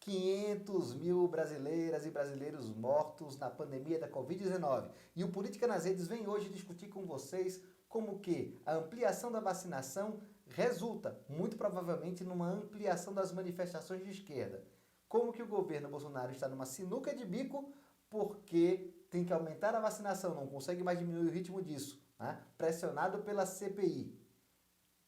500 mil brasileiras e brasileiros mortos na pandemia da Covid-19. E o Política nas Redes vem hoje discutir com vocês como que a ampliação da vacinação resulta, muito provavelmente, numa ampliação das manifestações de esquerda. Como que o governo Bolsonaro está numa sinuca de bico porque tem que aumentar a vacinação, não consegue mais diminuir o ritmo disso, né? Pressionado pela CPI.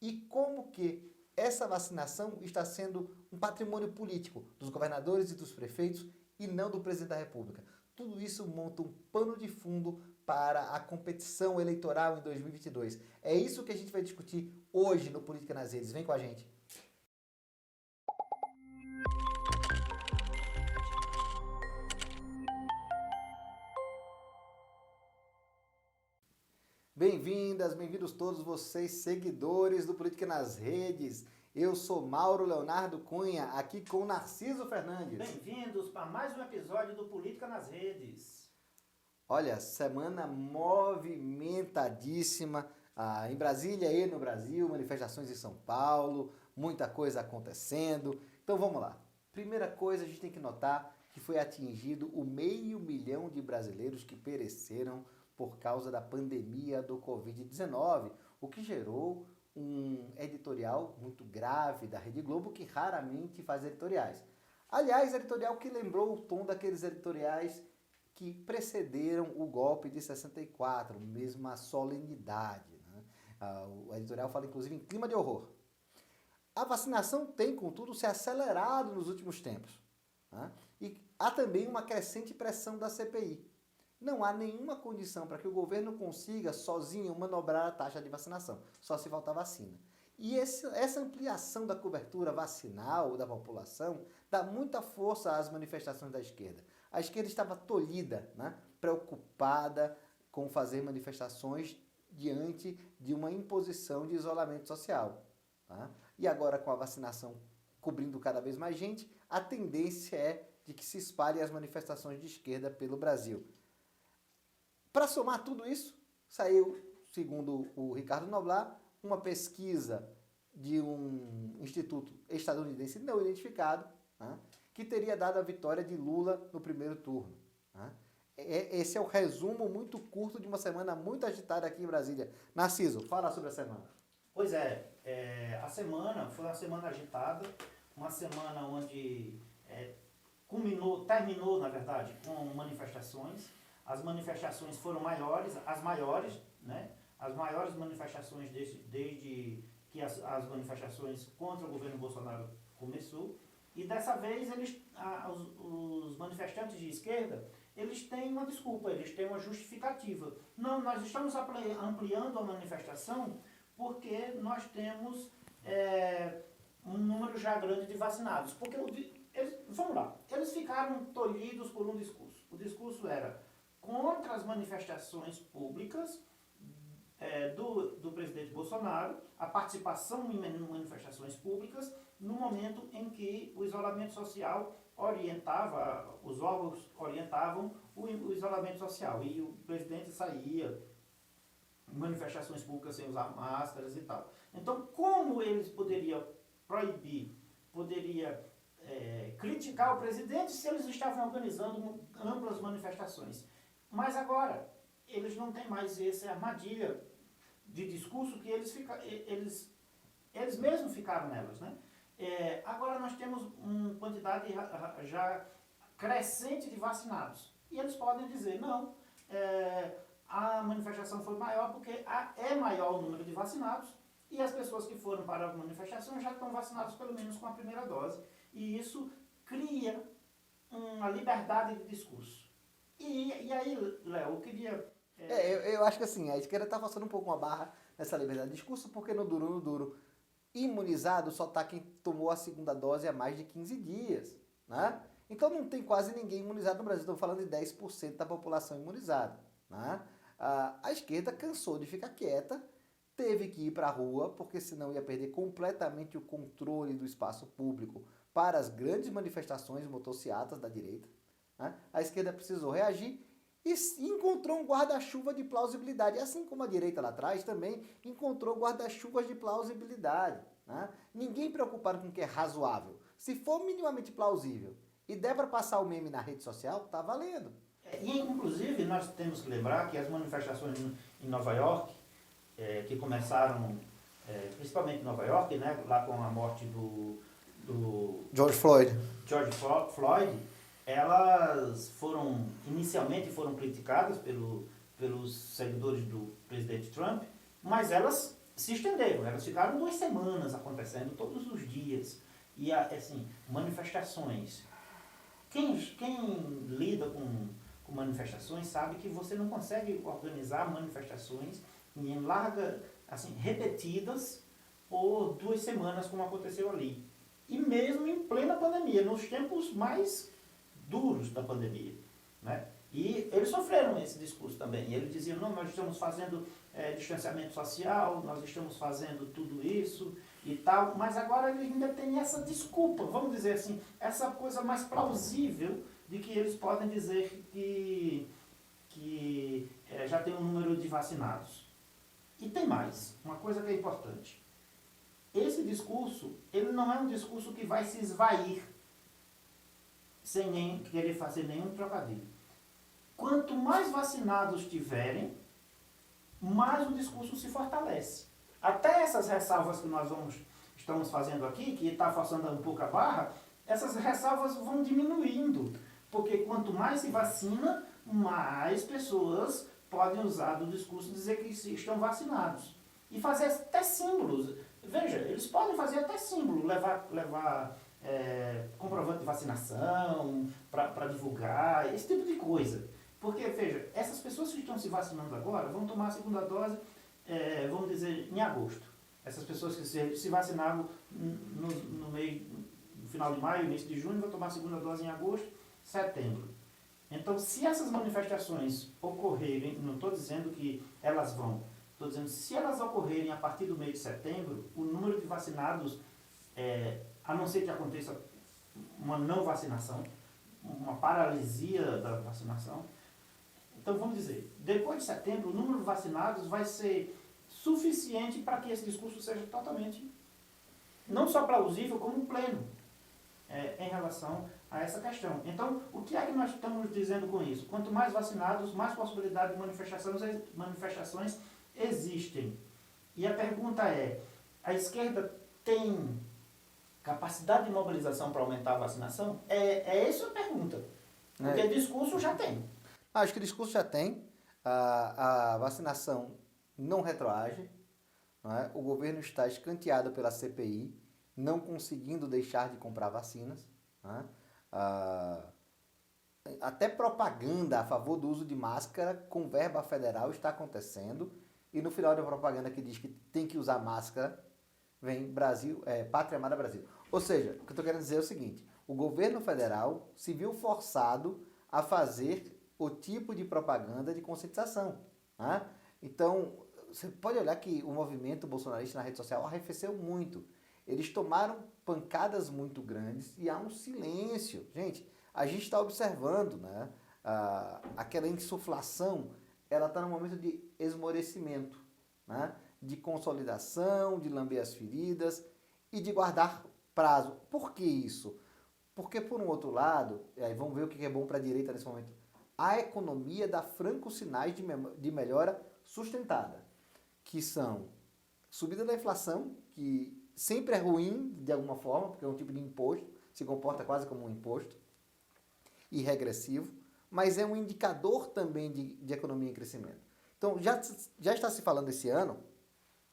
E como que essa vacinação está sendo um patrimônio político dos governadores e dos prefeitos e não do presidente da República. Tudo isso monta um pano de fundo para a competição eleitoral em 2022. É isso que a gente vai discutir hoje no Política nas Redes. Vem com a gente. Bem-vindas, bem-vindos todos vocês, seguidores do Política nas Redes. Eu sou Mauro Leonardo Cunha, aqui com Narciso Fernandes. Bem-vindos para mais um episódio do Política nas Redes. Olha, semana movimentadíssima em Brasília e no Brasil, manifestações em São Paulo, muita coisa acontecendo. Então vamos lá. Primeira coisa, a gente tem que notar que foi atingido o 500 mil de brasileiros que pereceram por causa da pandemia do Covid-19, o que gerou um editorial muito grave da Rede Globo, que raramente faz editoriais. Aliás, editorial que lembrou o tom daqueles editoriais que precederam o golpe de 64, mesma solenidade, né? O editorial fala inclusive em clima de horror. A vacinação tem, contudo, se acelerado nos últimos tempos, né? E há também uma crescente pressão da CPI. Não há nenhuma condição para que o governo consiga sozinho manobrar a taxa de vacinação, só se faltar vacina. E essa ampliação da cobertura vacinal da população dá muita força às manifestações da esquerda. A esquerda estava tolhida, né? Preocupada com fazer manifestações diante de uma imposição de isolamento social. Tá? E agora, com a vacinação cobrindo cada vez mais gente, a tendência é de que se espalhem as manifestações de esquerda pelo Brasil. Para somar tudo isso, saiu, segundo o Ricardo Noblar, uma pesquisa de um instituto estadunidense não identificado, né, que teria dado a vitória de Lula no primeiro turno. Né. Esse é o resumo muito curto de uma semana muito agitada aqui em Brasília. Narciso, fala sobre a semana. Pois é, a semana foi uma semana agitada, uma semana onde terminou, na verdade, com manifestações. As manifestações foram as maiores, né? As maiores manifestações desde que as manifestações contra o governo Bolsonaro começou. E dessa vez os manifestantes de esquerda, eles têm uma desculpa, eles têm uma justificativa. Não, nós estamos ampliando a manifestação porque nós temos um número já grande de vacinados. Porque vamos lá, eles ficaram tolhidos por um discurso. O discurso era contra as manifestações públicas do presidente Bolsonaro, a participação em manifestações públicas, no momento em que o isolamento social os órgãos orientavam o isolamento social, e o presidente saía em manifestações públicas sem usar máscaras e tal. Então, como eles poderiam proibir, criticar o presidente se eles estavam organizando amplas manifestações? Mas agora, eles não têm mais essa armadilha de discurso que eles mesmos ficaram nelas, né? Agora nós temos uma quantidade já crescente de vacinados. E eles podem dizer, não, a manifestação foi maior porque é maior o número de vacinados e as pessoas que foram para a manifestação já estão vacinadas pelo menos com a primeira dose. E isso cria uma liberdade de discurso. E aí, Léo, eu queria... Eu acho que assim, a esquerda está passando um pouco uma barra nessa liberdade de discurso, porque no duro, imunizado só está quem tomou a segunda dose há mais de 15 dias. Né? Então não tem quase ninguém imunizado no Brasil, estamos falando de 10% da população imunizada. Né? A esquerda cansou de ficar quieta, teve que ir para a rua, porque senão ia perder completamente o controle do espaço público para as grandes manifestações motociatas da direita. A esquerda precisou reagir e encontrou um guarda-chuva de plausibilidade, assim como a direita lá atrás também encontrou guarda-chuvas de plausibilidade. Ninguém preocupado com o que é razoável. Se for minimamente plausível e der para passar o meme na rede social, tá valendo. E, inclusive, nós temos que lembrar que as manifestações em Nova York, que começaram, principalmente em Nova York, né, lá com a morte do George Floyd. George Floyd, elas inicialmente foram criticadas pelos seguidores do presidente Trump, mas elas se estenderam, elas ficaram 2 semanas acontecendo todos os dias. E, assim, manifestações. Quem lida com manifestações sabe que você não consegue organizar manifestações em larga, assim, repetidas por 2 semanas, como aconteceu ali. E mesmo em plena pandemia, nos tempos mais duros da pandemia, né? E eles sofreram esse discurso também. E eles diziam, não, nós estamos fazendo distanciamento social, nós estamos fazendo tudo isso e tal, mas agora eles ainda têm essa desculpa, vamos dizer assim, essa coisa mais plausível de que eles podem dizer que já tem um número de vacinados. E tem mais, uma coisa que é importante. Esse discurso, ele não é um discurso que vai se esvair sem nem querer fazer nenhum trocadilho. Quanto mais vacinados tiverem, mais o discurso se fortalece. Até essas ressalvas que nós estamos fazendo aqui, que está forçando um pouco a barra, essas ressalvas vão diminuindo. Porque quanto mais se vacina, mais pessoas podem usar do discurso e dizer que estão vacinados. E fazer até símbolos. Veja, eles podem fazer até símbolo, levar comprovante de vacinação para divulgar, esse tipo de coisa. Porque, veja, essas pessoas que estão se vacinando agora vão tomar a segunda dose, vamos dizer, em agosto. Essas pessoas que se vacinaram no final de maio, início de junho, vão tomar a segunda dose em agosto, setembro. Então, se essas manifestações ocorrerem, não estou dizendo que elas vão, estou dizendo, se elas ocorrerem a partir do mês de setembro, o número de vacinados, a não ser que aconteça uma não vacinação, uma paralisia da vacinação. Então, vamos dizer, depois de setembro, o número de vacinados vai ser suficiente para que esse discurso seja totalmente, não só plausível, como pleno, em relação a essa questão. Então, o que é que nós estamos dizendo com isso? Quanto mais vacinados, mais possibilidade de manifestações existem. E a pergunta é, a esquerda tem capacidade de mobilização para aumentar a vacinação? É essa a pergunta. Porque discurso já tem. Acho que o discurso já tem. A vacinação não retroage. Não é? O governo está escanteado pela CPI, não conseguindo deixar de comprar vacinas. Não é? Até propaganda a favor do uso de máscara com verba federal está acontecendo. E no final da propaganda que diz que tem que usar máscara, vem Brasil, Pátria Amada Brasil. Ou seja, o que eu estou querendo dizer é o seguinte, o governo federal se viu forçado a fazer o tipo de propaganda de conscientização. Né? Então, você pode olhar que o movimento bolsonarista na rede social arrefeceu muito. Eles tomaram pancadas muito grandes e há um silêncio. Gente, a gente está observando, né? Aquela insuflação, ela está no momento de esmorecimento, né? De consolidação, de lamber as feridas e de guardar prazo. Por que isso? Porque, por um outro lado, aí vamos ver o que é bom para a direita nesse momento, a economia dá francos sinais de melhora sustentada, que são subida da inflação, que sempre é ruim de alguma forma, porque é um tipo de imposto, se comporta quase como um imposto, e regressivo, mas é um indicador também de economia em crescimento. Então, já está se falando esse ano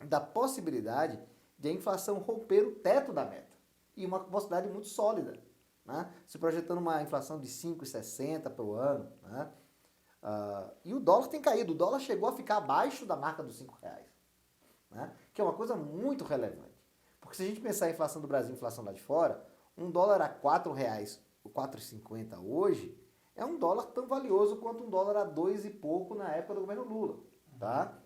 da possibilidade de a inflação romper o teto da meta, e uma possibilidade muito sólida, né? Se projetando uma inflação de 5,60 para o ano, né? E o dólar tem caído, o dólar chegou a ficar abaixo da marca dos R$5, né? Que é uma coisa muito relevante. Porque se a gente pensar em inflação do Brasil e inflação lá de fora, um dólar a R$4, R$4,50 hoje, é um dólar tão valioso quanto um dólar a 2 e pouco na época do governo Lula. Tá?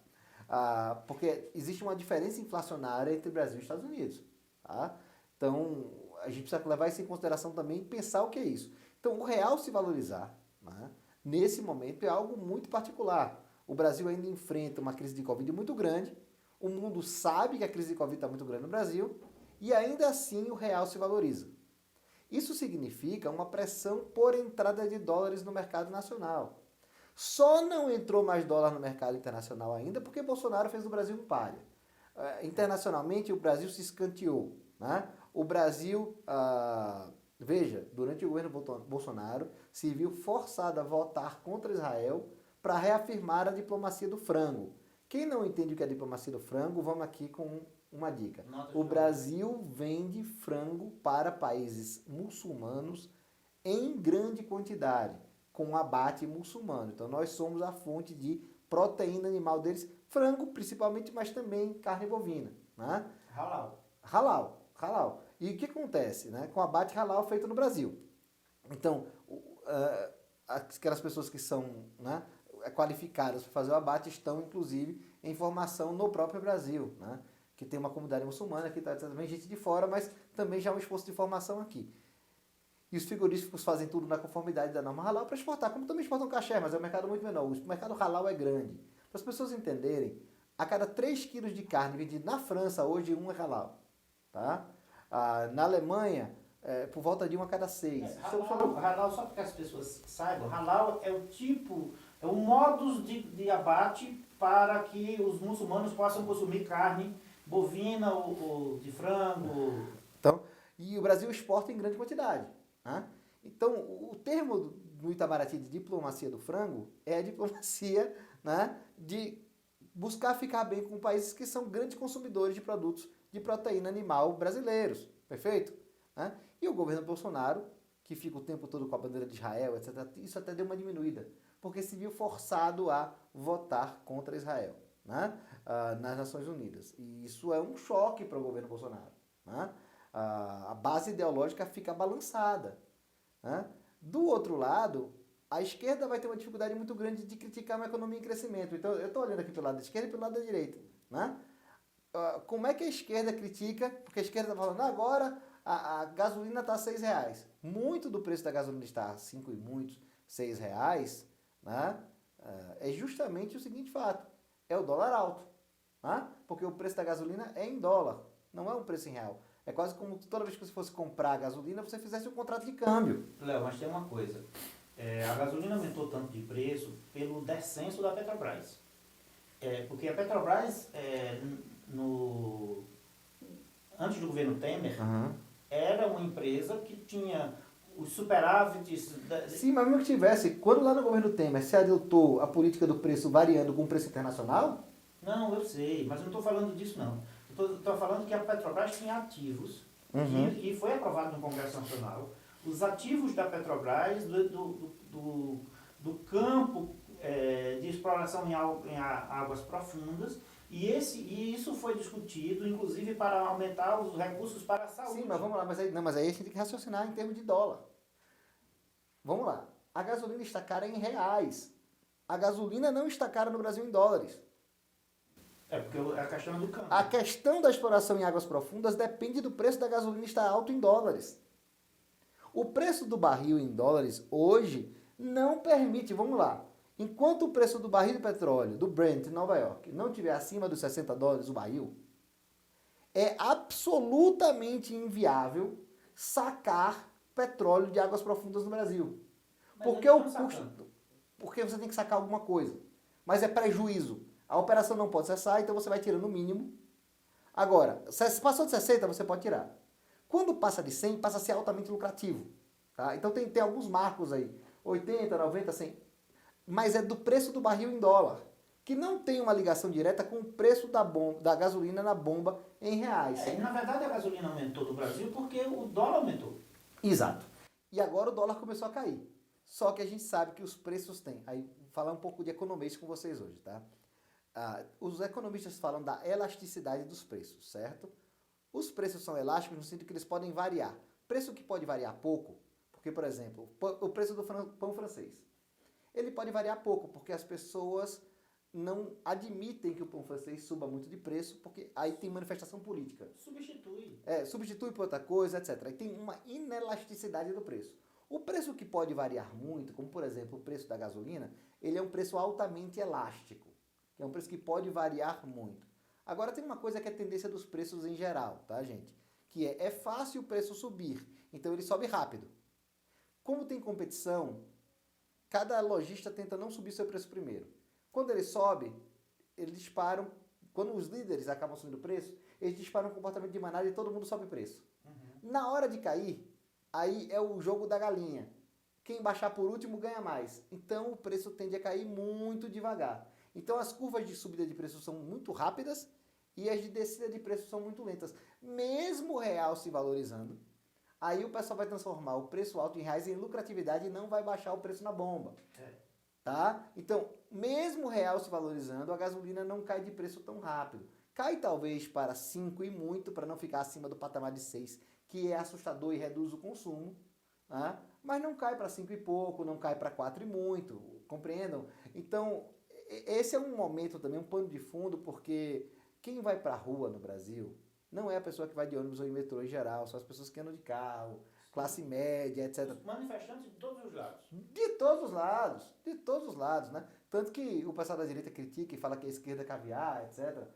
Porque existe uma diferença inflacionária entre Brasil e Estados Unidos. Tá? Então, a gente precisa levar isso em consideração também e pensar o que é isso. Então, o real se valorizar, né, nesse momento é algo muito particular. O Brasil ainda enfrenta uma crise de Covid muito grande, o mundo sabe que a crise de Covid está muito grande no Brasil, e ainda assim o real se valoriza. Isso significa uma pressão por entrada de dólares no mercado nacional. Só não entrou mais dólar no mercado internacional ainda porque Bolsonaro fez do Brasil um palha. Internacionalmente, o Brasil se escanteou. Né? O Brasil, veja, durante o governo Bolsonaro, se viu forçado a votar contra Israel para reafirmar a diplomacia do frango. Quem não entende o que é a diplomacia do frango, vamos aqui com uma dica. O Brasil vende frango para países muçulmanos em grande quantidade, com abate muçulmano. Então nós somos a fonte de proteína animal deles, frango principalmente, mas também carne bovina. Né? Halal. E o que acontece, né, com abate halal feito no Brasil? Então, aquelas pessoas que são, né, qualificadas para fazer o abate estão, inclusive, em formação no próprio Brasil, né, que tem uma comunidade muçulmana, que também gente de fora, mas também já é um esforço de formação aqui. E os frigoríficos fazem tudo na conformidade da norma halal para exportar, como também exportam caché, mas é um mercado muito menor. O mercado halal é grande. Para as pessoas entenderem, a cada 3 quilos de carne vendida na França, hoje 1 é halal. Tá? Na Alemanha, por volta de 1 a cada 6. Halal, só para que as pessoas saibam, halal é o tipo, é o modus de abate para que os muçulmanos possam consumir carne bovina ou de frango. Então, e o Brasil exporta em grande quantidade. Né? Então, o termo do Itamaraty de diplomacia do frango é a diplomacia, né, de buscar ficar bem com países que são grandes consumidores de produtos de proteína animal brasileiros. Perfeito? Né? E o governo Bolsonaro, que fica o tempo todo com a bandeira de Israel, etc., isso até deu uma diminuída, porque se viu forçado a votar contra Israel, né, nas Nações Unidas. E isso é um choque para o governo Bolsonaro. Né? A base ideológica fica balançada. Né? Do outro lado, a esquerda vai ter uma dificuldade muito grande de criticar uma economia em crescimento. Então, eu estou olhando aqui pelo lado da esquerda e pelo lado da direita. Né? Como é que a esquerda critica? Porque a esquerda está falando, agora a gasolina está a R$6. Muito do preço da gasolina está a 5 e muitos, R$6, né? É justamente o seguinte fato, é o dólar alto. Né? Porque o preço da gasolina é em dólar, não é um preço em real. É quase como toda vez que você fosse comprar gasolina, você fizesse um contrato de câmbio. Léo, mas tem uma coisa. A gasolina aumentou tanto de preço pelo descenso da Petrobras. Porque a Petrobras, antes do governo Temer, era uma empresa que tinha os superávites... Sim, mas mesmo que tivesse, quando lá no governo Temer se adotou a política do preço variando com o preço internacional... Não, eu sei, mas não estou falando disso não. Estou falando que a Petrobras tinha ativos, e foi aprovado no Congresso Nacional, os ativos da Petrobras, do campo de exploração em águas profundas, e isso foi discutido, inclusive, para aumentar os recursos para a saúde. Sim, mas vamos lá, mas aí a gente tem que raciocinar em termos de dólar. Vamos lá, a gasolina está cara em reais. A gasolina não está cara no Brasil em dólares. Porque a questão é do câmbio. A questão da exploração em águas profundas depende do preço da gasolina estar alto em dólares. O preço do barril em dólares hoje não permite, vamos lá, enquanto o preço do barril de petróleo, do Brent em Nova York, não estiver acima dos $60 o barril, é absolutamente inviável sacar petróleo de águas profundas no Brasil. Porque o custo, porque você tem que sacar alguma coisa, mas é prejuízo. A operação não pode cessar, então você vai tirando o mínimo. Agora, se passou de 60, você pode tirar. Quando passa de 100, passa a ser altamente lucrativo. Tá? Então tem alguns marcos aí. 80, 90, 100. Mas é do preço do barril em dólar. Que não tem uma ligação direta com o preço da gasolina na bomba em reais. Na verdade, a gasolina aumentou no Brasil porque o dólar aumentou. Exato. E agora o dólar começou a cair. Só que a gente sabe que os preços têm. Aí, vou falar um pouco de economês com vocês hoje, tá? Os economistas falam da elasticidade dos preços, certo? Os preços são elásticos no sentido que eles podem variar. Preço que pode variar pouco, porque, por exemplo, o preço do pão francês. Ele pode variar pouco, porque as pessoas não admitem que o pão francês suba muito de preço, porque aí tem manifestação política. Substitui por outra coisa, etc. Aí tem uma inelasticidade do preço. O preço que pode variar muito, como, por exemplo, o preço da gasolina, ele é um preço altamente elástico. É um preço que pode variar muito. Agora tem uma coisa que é a tendência dos preços em geral, tá, gente? que é fácil o preço subir, então ele sobe rápido. Como tem competição, cada lojista tenta não subir seu preço primeiro. Quando ele sobe, eles disparam, quando os líderes acabam subindo o preço, eles disparam um comportamento de manada e todo mundo sobe o preço. Na hora de cair, aí é o jogo da galinha. Quem baixar por último ganha mais. Então o preço tende a cair muito devagar. Então as curvas de subida de preço são muito rápidas e as de descida de preço são muito lentas. Mesmo o real se valorizando, aí o pessoal vai transformar o preço alto em reais em lucratividade e não vai baixar o preço na bomba. Tá? Então, mesmo o real se valorizando, a gasolina não cai de preço tão rápido. Cai talvez para 5 e muito, para não ficar acima do patamar de 6, que é assustador e reduz o consumo. Tá? Mas não cai para 5 e pouco, não cai para 4 e muito, compreendam? Então, esse é um momento também, um pano de fundo, porque quem vai para a rua no Brasil não é a pessoa que vai de ônibus ou em metrô em geral, são as pessoas que andam de carro, classe média, etc. Os manifestantes de todos os lados. De todos os lados, né? Tanto que o pessoal da direita critica e fala que a esquerda é caviar, etc.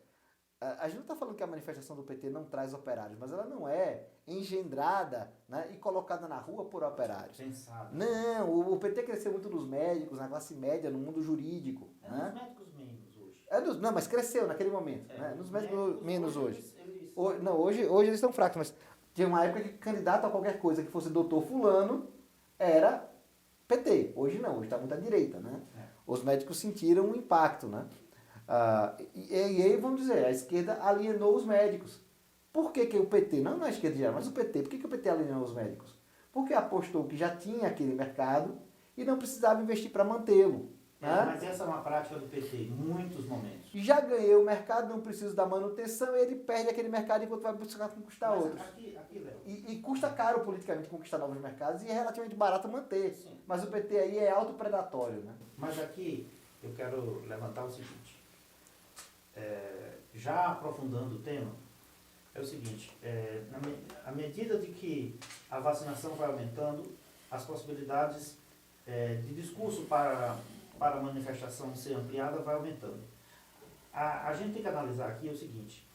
A gente não está falando que a manifestação do PT não traz operários, mas ela não é engendrada, né, e colocada na rua por operários. Pensado. Não, o PT cresceu muito nos médicos, na classe média, no mundo jurídico. Né? Nos médicos menos hoje. Não, mas cresceu naquele momento. Né? Nos médicos menos hoje. Hoje Hoje eles estão fracos, mas tinha uma época que candidato a qualquer coisa que fosse doutor fulano era PT. Hoje não, hoje está muito à direita. Né? Os médicos sentiram o impacto, né? E aí, vamos dizer, a esquerda alienou os médicos. Por que o PT, não a esquerda já, mas o PT, por que o PT alienou os médicos? Porque apostou que já tinha aquele mercado e não precisava investir para mantê-lo. Né? Mas essa é uma prática do PT em muitos momentos. Já ganhei o mercado, não preciso da manutenção, ele perde aquele mercado enquanto vai buscar conquistar outros. Léo. E custa caro politicamente conquistar novos mercados e é relativamente barato manter. Sim. Mas o PT aí é autopredatório. Né? Mas aqui eu quero levantar o seguinte. Já aprofundando o tema, é o seguinte, à medida de que a vacinação vai aumentando, as possibilidades de discurso para a manifestação ser ampliada vai aumentando. A gente tem que analisar aqui o seguinte,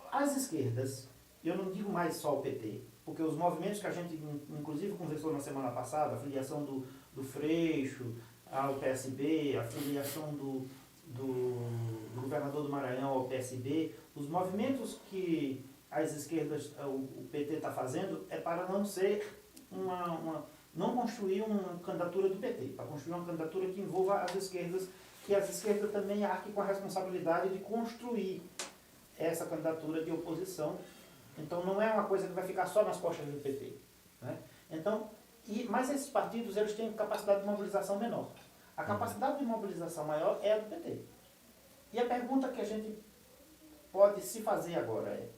as esquerdas, eu não digo mais só o PT, porque os movimentos que a gente inclusive conversou na semana passada, a filiação do Freixo ao PSB, a filiação do governador do Maranhão ao PSB, os movimentos que as esquerdas, o PT está fazendo é para não ser não construir uma candidatura do PT, para construir uma candidatura que envolva as esquerdas, que as esquerdas também arquem com a responsabilidade de construir essa candidatura de oposição. Então não é uma coisa que vai ficar só nas costas do PT. Né? Então, mas esses partidos eles têm capacidade de mobilização menor. A capacidade de mobilização maior é a do PT. E a pergunta que a gente pode se fazer agora é,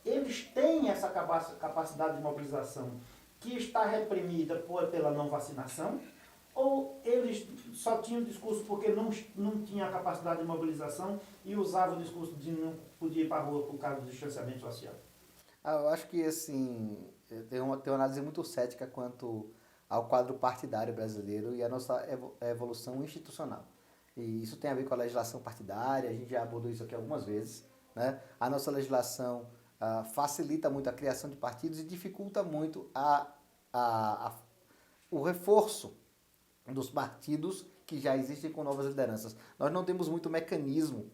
eles têm essa capacidade de mobilização que está reprimida pela não vacinação, ou eles só tinham discurso porque não tinha a capacidade de mobilização e usavam o discurso de não podia ir para a rua por causa do distanciamento social? Eu acho que assim, tem uma análise muito cética quanto ao quadro partidário brasileiro e a nossa evolução institucional. E isso tem a ver com a legislação partidária, a gente já abordou isso aqui algumas vezes. Né? A nossa legislação facilita muito a criação de partidos e dificulta muito o reforço dos partidos que já existem com novas lideranças. Nós não temos muito mecanismo,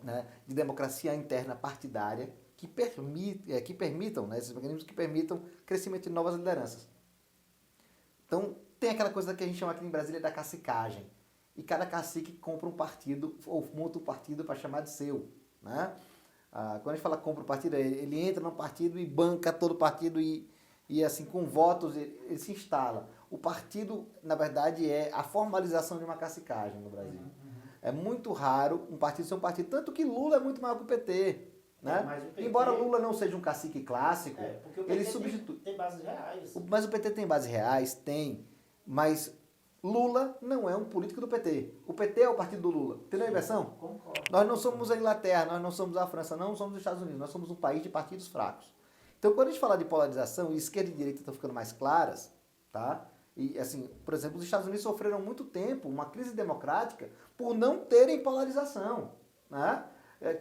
né, de democracia interna partidária que permitam, né, esses mecanismos que permitam crescimento de novas lideranças. Então, tem aquela coisa que a gente chama aqui em Brasília da cacicagem. E cada cacique compra um partido, ou monta um partido para chamar de seu. Né? Quando a gente fala compra um partido, ele entra no partido e banca todo o partido e assim, com votos, ele se instala. O partido, na verdade, é a formalização de uma cacicagem no Brasil. É muito raro um partido ser um partido, tanto que Lula é muito maior que o PT. Né? Mas o PT, embora Lula não seja um cacique clássico, porque o PT ele substitui. Tem bases reais. Mas o PT tem bases reais? Tem. Mas Lula não é um político do PT. O PT é o partido do Lula. Entendeu a inversão? Concordo. Nós não somos a Inglaterra, nós não somos a França, não somos os Estados Unidos. Nós somos um país de partidos fracos. Então, quando a gente fala de polarização, e esquerda e direita estão ficando mais claras, tá? E, assim, por exemplo, os Estados Unidos sofreram muito tempo uma crise democrática por não terem polarização. Né?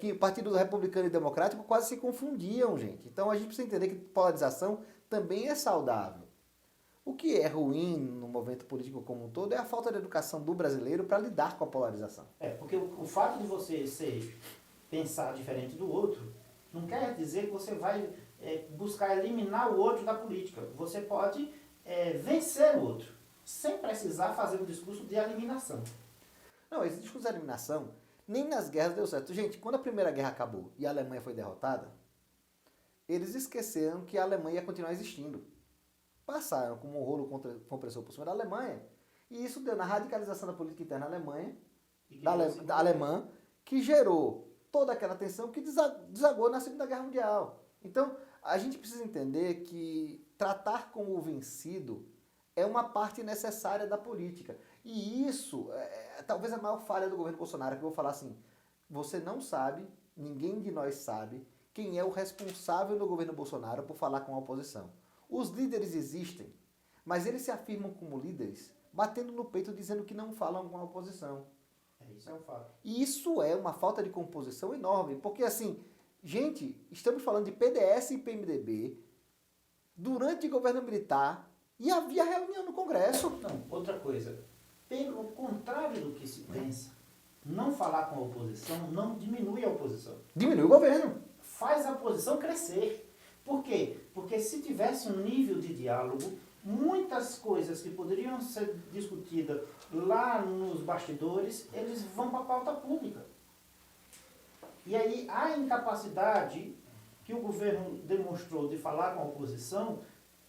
que o Partido Republicano e Democrático quase se confundiam, gente. Então a gente precisa entender que polarização também é saudável. O que é ruim no movimento político como um todo é a falta de educação do brasileiro para lidar com a polarização. Porque o fato de você pensar diferente do outro não quer dizer que você vai buscar eliminar o outro da política. Você pode vencer o outro, sem precisar fazer um discurso de eliminação. Não, esse discurso de eliminação nem nas guerras deu certo. Gente, quando a Primeira Guerra acabou e a Alemanha foi derrotada, eles esqueceram que a Alemanha ia continuar existindo. Passaram como um rolo compressor por cima da Alemanha, e isso deu na radicalização da política interna da Alemanha, da alemã, que gerou toda aquela tensão que desagou na Segunda Guerra Mundial. Então, a gente precisa entender que tratar como o vencido é uma parte necessária da política. E isso é talvez a maior falha do governo Bolsonaro, que eu vou falar assim, você não sabe, ninguém de nós sabe, quem é o responsável do governo Bolsonaro por falar com a oposição. Os líderes existem, mas eles se afirmam como líderes, batendo no peito dizendo que não falam com a oposição. Isso é um fato. E isso é uma falta de composição enorme, porque assim, gente, estamos falando de PDS e PMDB durante o governo militar e havia reunião no Congresso. Não, outra coisa, pelo contrário do que se pensa, não falar com a oposição não diminui a oposição. Diminui o governo. Faz a oposição crescer. Por quê? Porque se tivesse um nível de diálogo, muitas coisas que poderiam ser discutidas lá nos bastidores, eles vão para a pauta pública. E aí a incapacidade que o governo demonstrou de falar com a oposição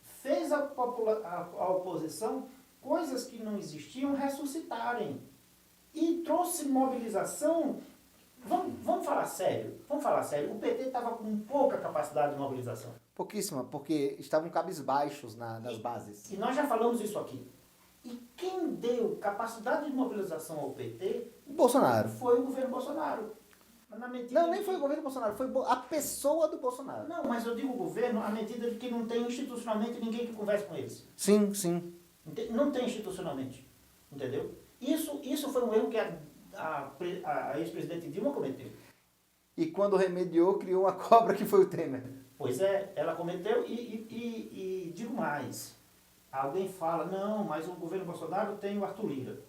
fez a oposição, coisas que não existiam, ressuscitarem. E trouxe mobilização. Vamos falar sério. O PT estava com pouca capacidade de mobilização. Pouquíssima, porque estavam cabisbaixos nas bases. E nós já falamos isso aqui. E quem deu capacidade de mobilização ao PT... O Bolsonaro. Foi o governo Bolsonaro. Não, nem foi o governo Bolsonaro, foi a pessoa do Bolsonaro. Não, mas eu digo governo à medida de que não tem institucionalmente ninguém que converse com eles. Sim, sim. Não tem institucionalmente. Entendeu? Isso foi um erro que a ex-presidente Dilma cometeu. E quando remediou, criou uma cobra que foi o Temer. Pois é, ela cometeu e digo mais. Alguém fala, não, mas o governo Bolsonaro tem o Arthur Lira.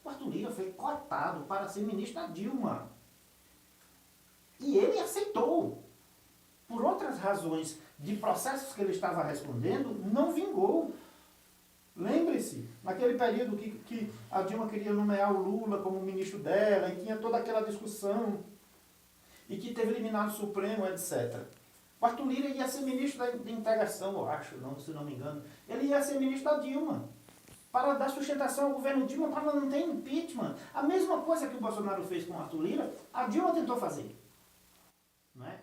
O Arthur Lira foi cotado para ser ministro da Dilma. E ele aceitou. Por outras razões de processos que ele estava respondendo, não vingou. Lembre-se, naquele período que a Dilma queria nomear o Lula como ministro dela, e tinha toda aquela discussão, e que teve eliminado o Supremo, etc. O Arthur Lira ia ser ministro da integração, eu acho, se não me engano. Ele ia ser ministro da Dilma, para dar sustentação ao governo Dilma, para não ter impeachment. A mesma coisa que o Bolsonaro fez com o Arthur Lira, a Dilma tentou fazer. Não é?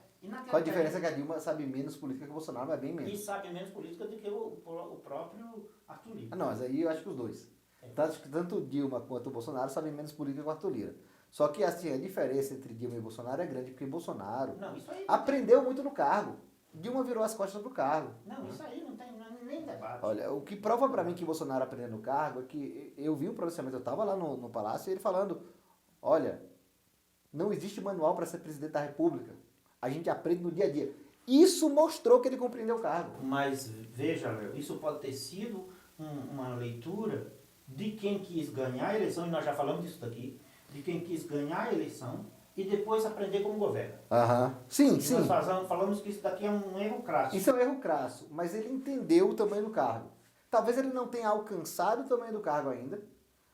Qual a diferença? Que a Dilma sabe menos política que o Bolsonaro, mas bem menos. E sabe menos política do que o próprio Arthur Lira. Não, mas aí eu acho que os dois. Tanto Dilma quanto o Bolsonaro sabem menos política que o Arthur Lira. Só que assim, a diferença entre Dilma e Bolsonaro é grande, porque Bolsonaro aprendeu muito no cargo. Dilma virou as costas pro cargo. Não, isso aí não tem nem debate. Olha, o que prova para mim que Bolsonaro aprendeu no cargo é que eu vi o pronunciamento, eu estava lá no Palácio, e ele falando, olha, não existe manual para ser presidente da República. A gente aprende no dia a dia. Isso mostrou que ele compreendeu o cargo. Mas, veja, Léo, isso pode ter sido uma leitura de quem quis ganhar a eleição, e nós já falamos disso daqui, de quem quis ganhar a eleição e depois aprender como governa. Sim, e sim. Nós falamos que isso daqui é um erro crasso. Isso é um erro crasso, mas ele entendeu o tamanho do cargo. Talvez ele não tenha alcançado o tamanho do cargo ainda,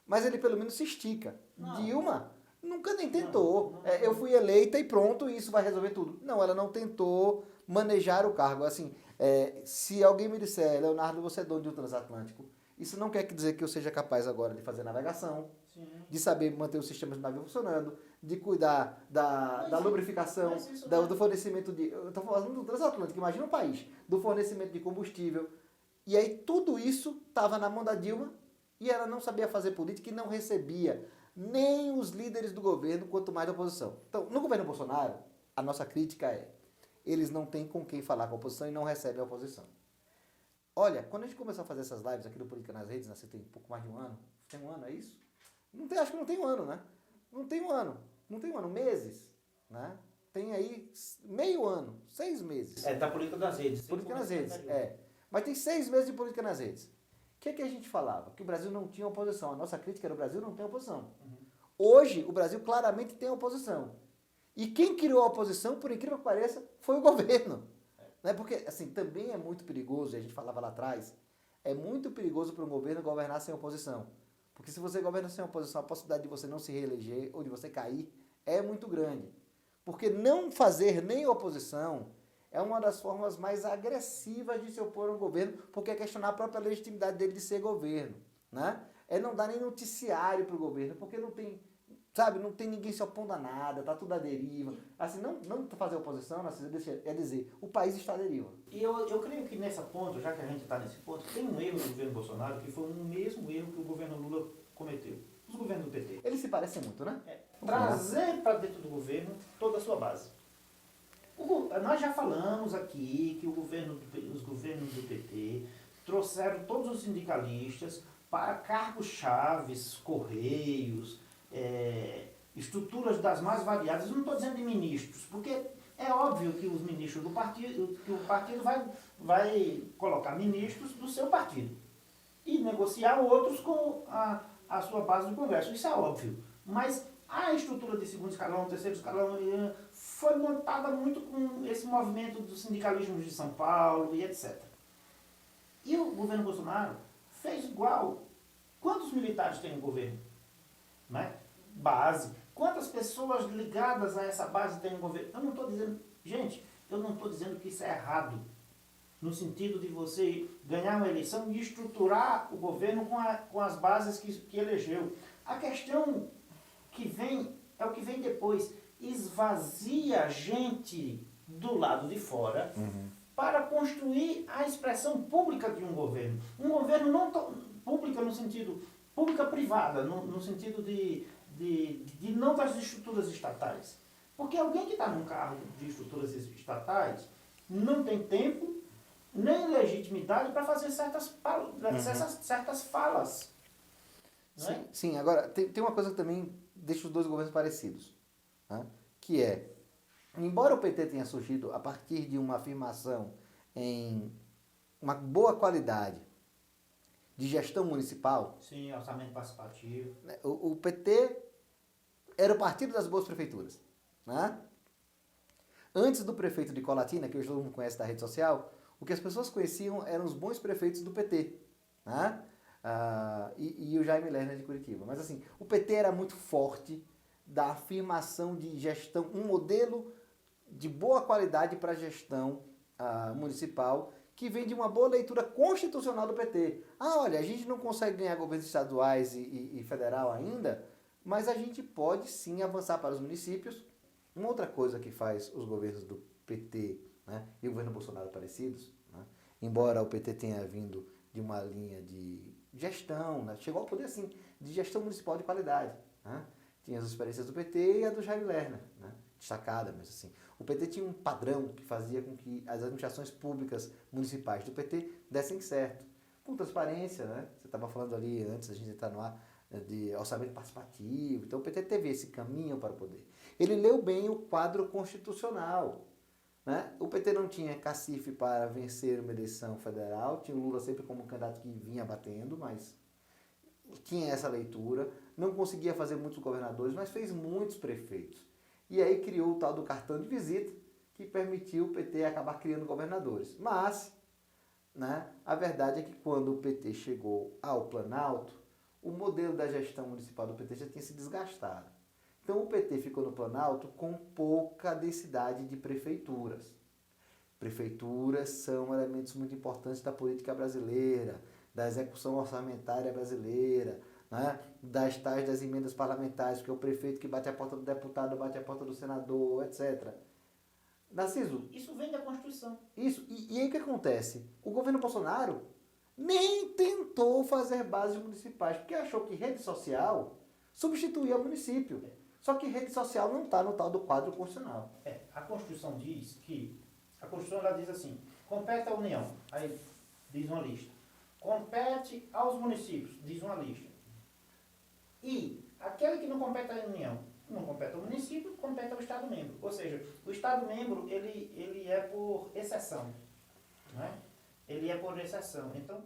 mas ele pelo menos se estica. Não. Dilma nunca nem tentou. Não. Eu fui eleita e pronto, isso vai resolver tudo. Não, ela não tentou manejar o cargo. Assim, se alguém me disser, Leonardo, você é dono de um transatlântico, isso não quer dizer que eu seja capaz agora de fazer navegação, Sim. de saber manter os sistemas de navio funcionando, de cuidar da lubrificação, do fornecimento de... Eu estou falando do transatlântico, imagina um país, do fornecimento de combustível. E aí tudo isso estava na mão da Dilma e ela não sabia fazer política e não recebia nem os líderes do governo, quanto mais da oposição. Então, no governo Bolsonaro, a nossa crítica é, eles não têm com quem falar com a oposição e não recebem a oposição. Olha, quando a gente começou a fazer essas lives aqui do Política nas Redes, nasceu tem pouco mais de um ano. Tem um ano, é isso? Não tem, acho que não tem um ano, né? Não tem um ano. Não tem um ano, meses. né? Tem aí meio ano, 6 meses. Da política das redes. Política nas redes, Mas tem 6 meses de política nas redes. O que a gente falava? Que o Brasil não tinha oposição. A nossa crítica era o Brasil não tem oposição. Hoje, o Brasil claramente tem oposição. E quem criou a oposição, por incrível que pareça, foi o governo. Né? Porque, assim, também é muito perigoso, e a gente falava lá atrás, é muito perigoso para um governo governar sem oposição. Porque se você governa sem oposição, a possibilidade de você não se reeleger ou de você cair é muito grande. Porque não fazer nem oposição é uma das formas mais agressivas de se opor a um governo, porque é questionar a própria legitimidade dele de ser governo. Né? É não dar nem noticiário para o governo, porque não tem, sabe, não tem ninguém se opondo a nada, tá tudo à deriva. Assim, não fazer oposição, é dizer, o país está à deriva. E eu creio que nessa ponta, já que a gente está nesse ponto, tem um erro do governo Bolsonaro que foi o mesmo erro que o governo Lula cometeu. Os governos do PT. Eles se parecem muito, né? Trazer para dentro do governo toda a sua base. Nós já falamos aqui que os governos do PT trouxeram todos os sindicalistas para cargos chaves, correios, estruturas das mais variadas. Eu não estou dizendo de ministros, porque é óbvio que os ministros do partido, que o partido vai colocar ministros do seu partido e negociar outros com a sua base do Congresso. Isso é óbvio. Mas a estrutura de segundo escalão, terceiro escalão, foi montada muito com esse movimento do sindicalismo de São Paulo e etc. E o governo Bolsonaro fez igual. Quantos militares tem no governo? Né? Base. Quantas pessoas ligadas a essa base tem no governo? Eu não estou dizendo... Gente, eu não estou dizendo que isso é errado. No sentido de você ganhar uma eleição e estruturar o governo com as bases que elegeu. A questão que vem é o que vem depois. Esvazia a gente do lado de fora para construir a expressão pública de um governo. Um governo não pública no sentido... Pública-privada, no sentido de não das estruturas estatais. Porque alguém que está num cargo de estruturas estatais não tem tempo nem legitimidade para fazer certas falas. Não é? Sim, agora, tem uma coisa que também deixa os dois governos parecidos, né? Que é, embora o PT tenha surgido a partir de uma afirmação em uma boa qualidade de gestão municipal... Sim, orçamento participativo. O PT era o partido das boas prefeituras, né? Antes do prefeito de Colatina, que hoje todo mundo conhece da rede social, o que as pessoas conheciam eram os bons prefeitos do PT, né? E o Jaime Lerner de Curitiba. Mas assim, o PT era muito forte da afirmação de gestão, um modelo de boa qualidade para a gestão municipal, que vem de uma boa leitura constitucional do PT. Olha, a gente não consegue ganhar governos estaduais e federal ainda, mas a gente pode sim avançar para os municípios. Uma outra coisa que faz os governos do PT, né, e o governo Bolsonaro parecidos, né, embora o PT tenha vindo de uma linha de gestão, né, chegou ao poder assim, de gestão municipal de qualidade. Né, tinha as experiências do PT e a do Jaime Lerner, né, destacada, mas assim. O PT tinha um padrão que fazia com que as administrações públicas municipais do PT dessem certo. Com transparência, né? Você estava falando ali antes da gente entrar no ar, de orçamento participativo. Então o PT teve esse caminho para o poder. Ele leu bem o quadro constitucional. Né? O PT não tinha cacife para vencer uma eleição federal, tinha o Lula sempre como candidato que vinha batendo, mas tinha essa leitura. Não conseguia fazer muitos governadores, mas fez muitos prefeitos. E aí criou o tal do cartão de visita, que permitiu o PT acabar criando governadores. Mas, né, a verdade é que quando o PT chegou ao Planalto, o modelo da gestão municipal do PT já tinha se desgastado. Então o PT ficou no Planalto com pouca densidade de prefeituras. Prefeituras são elementos muito importantes da política brasileira, da execução orçamentária brasileira, né, das emendas parlamentares, porque é o prefeito que bate a porta do deputado, bate a porta do senador, etc. Narciso, isso vem da Constituição. Isso. E aí o que acontece? O governo Bolsonaro nem tentou fazer bases municipais, porque achou que rede social substituía o município. Só que rede social não está no tal do quadro constitucional. A Constituição diz que... A Constituição ela diz assim, compete à União, aí diz uma lista. Compete aos municípios, diz uma lista. E aquele que não compete à União, não compete ao município, compete ao Estado-membro. Ou seja, o Estado-membro, ele é por exceção, né? Ele é por exceção. Então,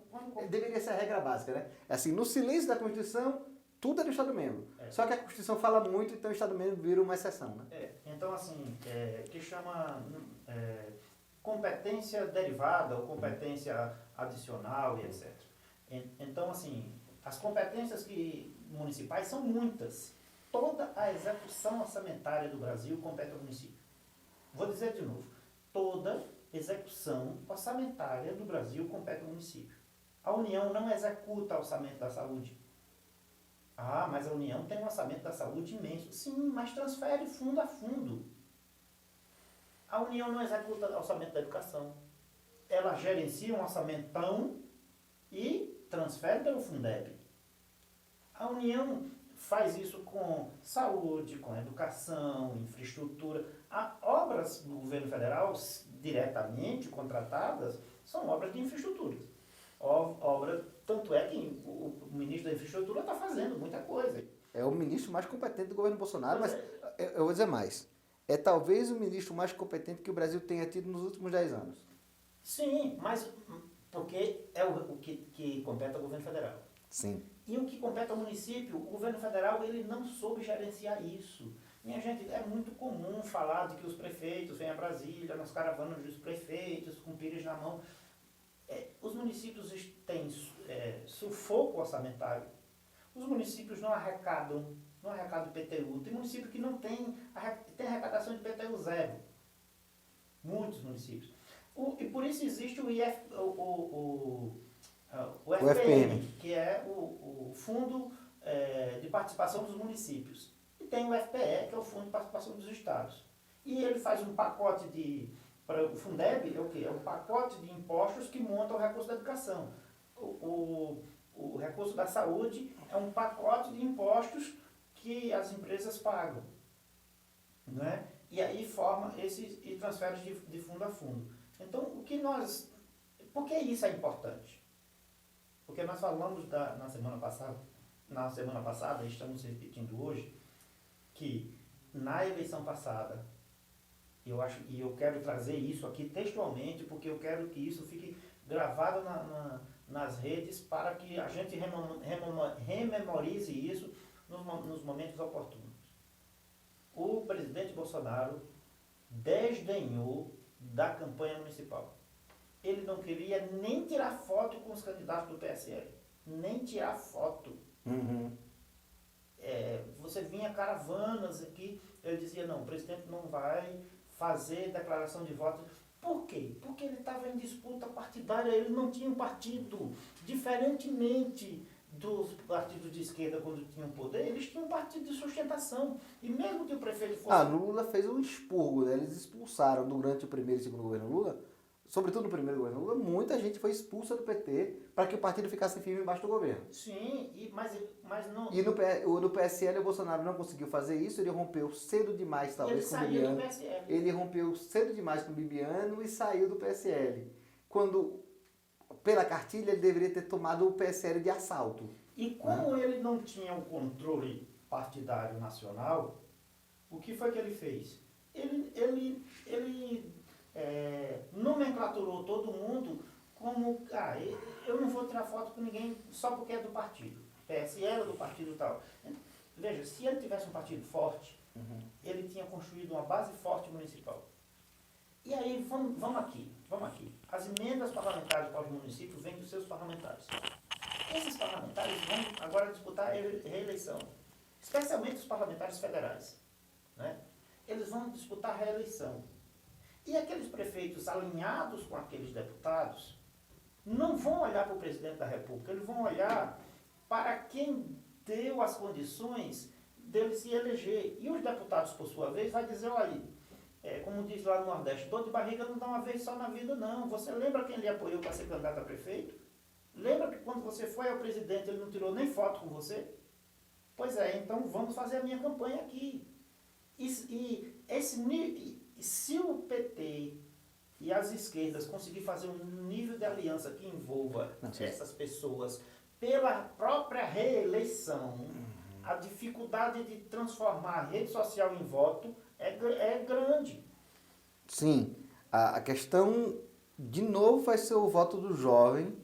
Deveria ser a regra básica, né? Assim, no silêncio da Constituição, tudo é do Estado-membro. É. Só que a Constituição fala muito, então o Estado-membro vira uma exceção, né? Então, assim, que chama competência derivada ou competência adicional e etc. Então, assim, as competências municipais são muitas. Toda a execução orçamentária do Brasil compete ao município. Vou dizer de novo. Toda execução orçamentária do Brasil compete ao município. A União não executa o orçamento da saúde. Ah, mas a União tem um orçamento da saúde imenso. Sim, mas transfere fundo a fundo. A União não executa o orçamento da educação. Ela gerencia um orçamentão e transfere pelo Fundeb. A União faz isso com saúde, com educação, infraestrutura. Obras do governo federal, diretamente contratadas, são obras de infraestrutura. Tanto é que o ministro da infraestrutura está fazendo muita coisa. É o ministro mais competente do governo Bolsonaro, mas eu vou dizer mais. É talvez o ministro mais competente que o Brasil tenha tido nos últimos 10 anos. Sim, mas porque é o que compete ao governo federal. Sim. E o que compete ao município, o governo federal ele não soube gerenciar isso. Minha gente, é muito comum falar de que os prefeitos vêm a Brasília, nas caravanas dos prefeitos, com pires na mão. Os municípios têm sufoco orçamentário. Os municípios não arrecadam IPTU. Tem município que não tem arrecadação de IPTU zero. Muitos municípios. E por isso existe o FPM, que é o Fundo de Participação dos Municípios. E tem o FPE, que é o Fundo de Participação dos Estados. E ele faz um pacote para o Fundeb, é o quê? É um pacote de impostos que monta o recurso da educação. O recurso da saúde é um pacote de impostos que as empresas pagam. Né? E aí forma e transfere de fundo a fundo. Então, por que isso é importante? Porque nós falamos na semana passada, e estamos repetindo hoje, que na eleição passada, eu quero trazer isso aqui textualmente, porque eu quero que isso fique gravado nas redes para que a gente rememorize isso nos momentos oportunos. O presidente Bolsonaro desdenhou da campanha municipal. Ele não queria nem tirar foto com os candidatos do PSL. Nem tirar foto. Uhum. Você vinha caravanas aqui, ele dizia, não, o presidente não vai fazer declaração de voto. Por quê? Porque ele estava em disputa partidária, ele não tinha um partido. Diferentemente dos partidos de esquerda quando tinham poder, eles tinham um partido de sustentação. E mesmo que o prefeito fosse... Lula fez um expurgo, né? Eles expulsaram durante o primeiro e segundo governo Lula, sobretudo no primeiro governo Lula, muita gente foi expulsa do PT para que o partido ficasse firme embaixo do governo. Sim, mas não... E no PSL o Bolsonaro não conseguiu fazer isso, ele rompeu cedo demais, talvez, com o Bibiano. Do PSL. Ele rompeu cedo demais com o Bibiano e saiu do PSL. Quando, pela cartilha, ele deveria ter tomado o PSL de assalto. E como ele não tinha o controle partidário nacional, o que foi que ele fez? Ele nomenclaturou todo mundo como, eu não vou tirar foto com ninguém só porque é do partido. PSL do partido tal. Veja, se ele tivesse um partido forte, ele tinha construído uma base forte municipal. E aí, vamos aqui. As emendas parlamentares para os municípios vêm dos seus parlamentares. Esses parlamentares vão agora disputar a reeleição, especialmente os parlamentares federais. Né? Eles vão disputar a reeleição. E aqueles prefeitos alinhados com aqueles deputados não vão olhar para o presidente da República, eles vão olhar para quem deu as condições dele se eleger. E os deputados, por sua vez, vai dizer, olha, como diz lá no Nordeste, dor de barriga não dá uma vez só na vida, não. Você lembra quem ele apoiou para ser candidato a prefeito? Lembra que quando você foi ao presidente, ele não tirou nem foto com você? Pois é, então vamos fazer a minha campanha aqui. Se o PT e as esquerdas conseguirem fazer um nível de aliança que envolva essas pessoas pela própria reeleição, A dificuldade de transformar a rede social em voto é grande. Sim, a questão, de novo, vai ser o voto do jovem,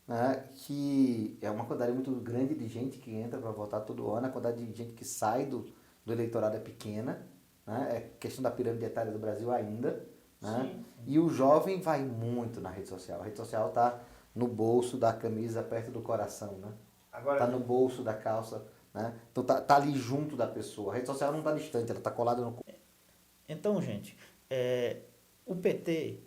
né, que é uma quantidade muito grande de gente que entra para votar todo ano, a quantidade de gente que sai do eleitorado é pequena, né, é questão da pirâmide etária do Brasil ainda, né, Sim. e o jovem vai muito na rede social. A rede social está no bolso da camisa, perto do coração, né? Agora, Está no bolso da calça, né? Então tá ali junto da pessoa. A rede social não está distante, ela está colada no... então, gente, o PT,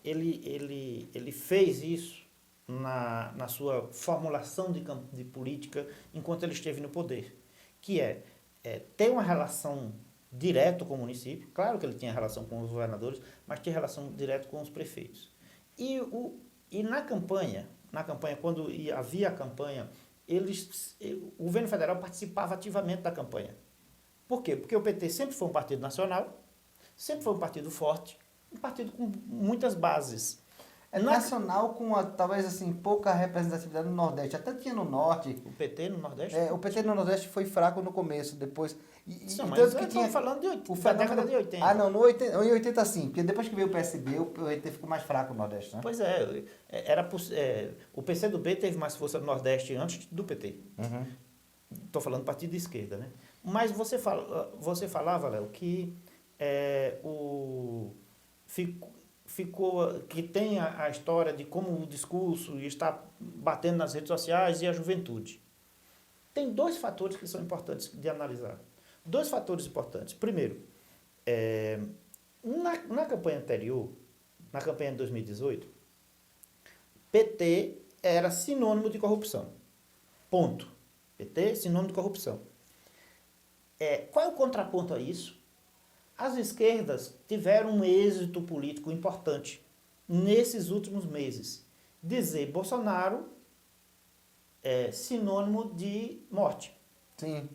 ele fez isso na sua formulação de política enquanto ele esteve no poder, que ter uma relação direta com o município. Claro que ele tinha relação com os governadores, mas tinha relação direta com os prefeitos. E na campanha, quando havia a campanha, o governo federal participava ativamente da campanha. Por quê? Porque o PT sempre foi um partido nacional, sempre foi um partido forte, um partido com muitas bases. É nacional com, talvez, assim, pouca representatividade no Nordeste. Até tinha no Norte. O PT no Nordeste? O PT no Nordeste foi fraco no começo, depois... Não, mas estamos falando da década de 80. Ah, não, em 80 sim, porque depois que veio o PSB, o PT ficou mais fraco no Nordeste, né? Pois o PCdoB teve mais força no Nordeste antes do PT. Estou falando do partido de esquerda, né? Mas você falava, Léo, que que tem a história de como o discurso está batendo nas redes sociais e a juventude. Tem dois fatores que são importantes de analisar. Dois fatores importantes. Primeiro, na campanha anterior, na campanha de 2018, PT era sinônimo de corrupção. Ponto. PT, sinônimo de corrupção. Qual é o contraponto a isso? As esquerdas tiveram um êxito político importante nesses últimos meses. Dizer Bolsonaro é sinônimo de morte. Sim.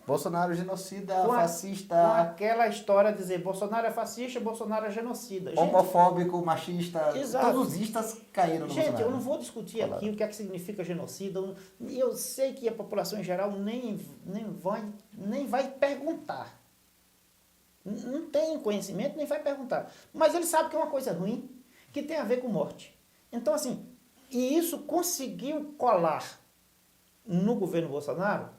Bolsonaro genocida, fascista... Com aquela história de dizer Bolsonaro é fascista, Bolsonaro é genocida. Homofóbico, machista... Exato. Todos os istas caíram no Bolsonaro. Gente, eu não vou discutir aqui o que é que significa genocida. Eu sei que a população em geral nem vai perguntar. Não tem conhecimento, nem vai perguntar. Mas ele sabe que é uma coisa ruim, que tem a ver com morte. Então, assim, e isso conseguiu colar no governo Bolsonaro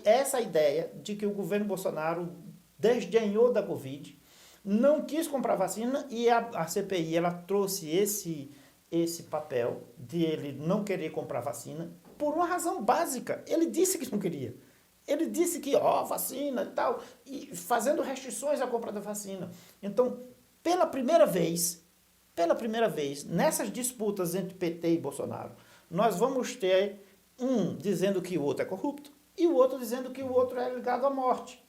essa ideia de que o governo Bolsonaro desdenhou da Covid, não quis comprar vacina, e a CPI ela trouxe esse papel de ele não querer comprar vacina por uma razão básica. Ele disse que não queria. Ele disse que, vacina e tal, e fazendo restrições à compra da vacina. Então, pela primeira vez, nessas disputas entre PT e Bolsonaro, nós vamos ter um dizendo que o outro é corrupto e o outro dizendo que o outro é ligado à morte,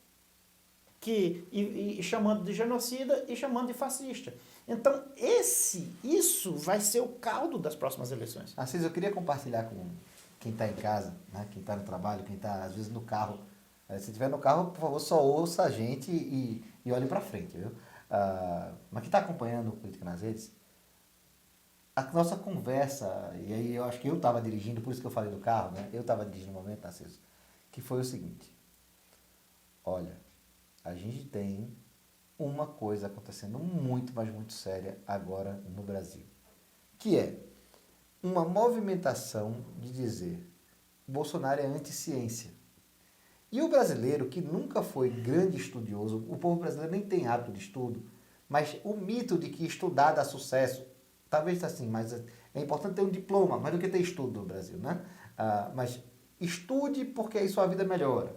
e chamando de genocida e chamando de fascista. Então, isso vai ser o caldo das próximas eleições. Assis, eu queria compartilhar com quem está em casa, né? Quem está no trabalho, quem está, às vezes, no carro. Se estiver no carro, por favor, só ouça a gente e olhe para frente, viu? Mas quem está acompanhando o Política nas Redes, a nossa conversa, e aí eu acho que eu estava dirigindo, por isso que eu falei do carro, né? Eu estava dirigindo no momento, Assis, que foi o seguinte: olha, a gente tem uma coisa acontecendo muito, mas muito séria agora no Brasil, que é uma movimentação de dizer Bolsonaro é anti-ciência. E o brasileiro, que nunca foi grande estudioso, o povo brasileiro nem tem hábito de estudo, mas o mito de que estudar dá sucesso, talvez assim, mas é importante ter um diploma, mais do que ter estudo no Brasil, né? Mas estude porque aí sua vida melhora.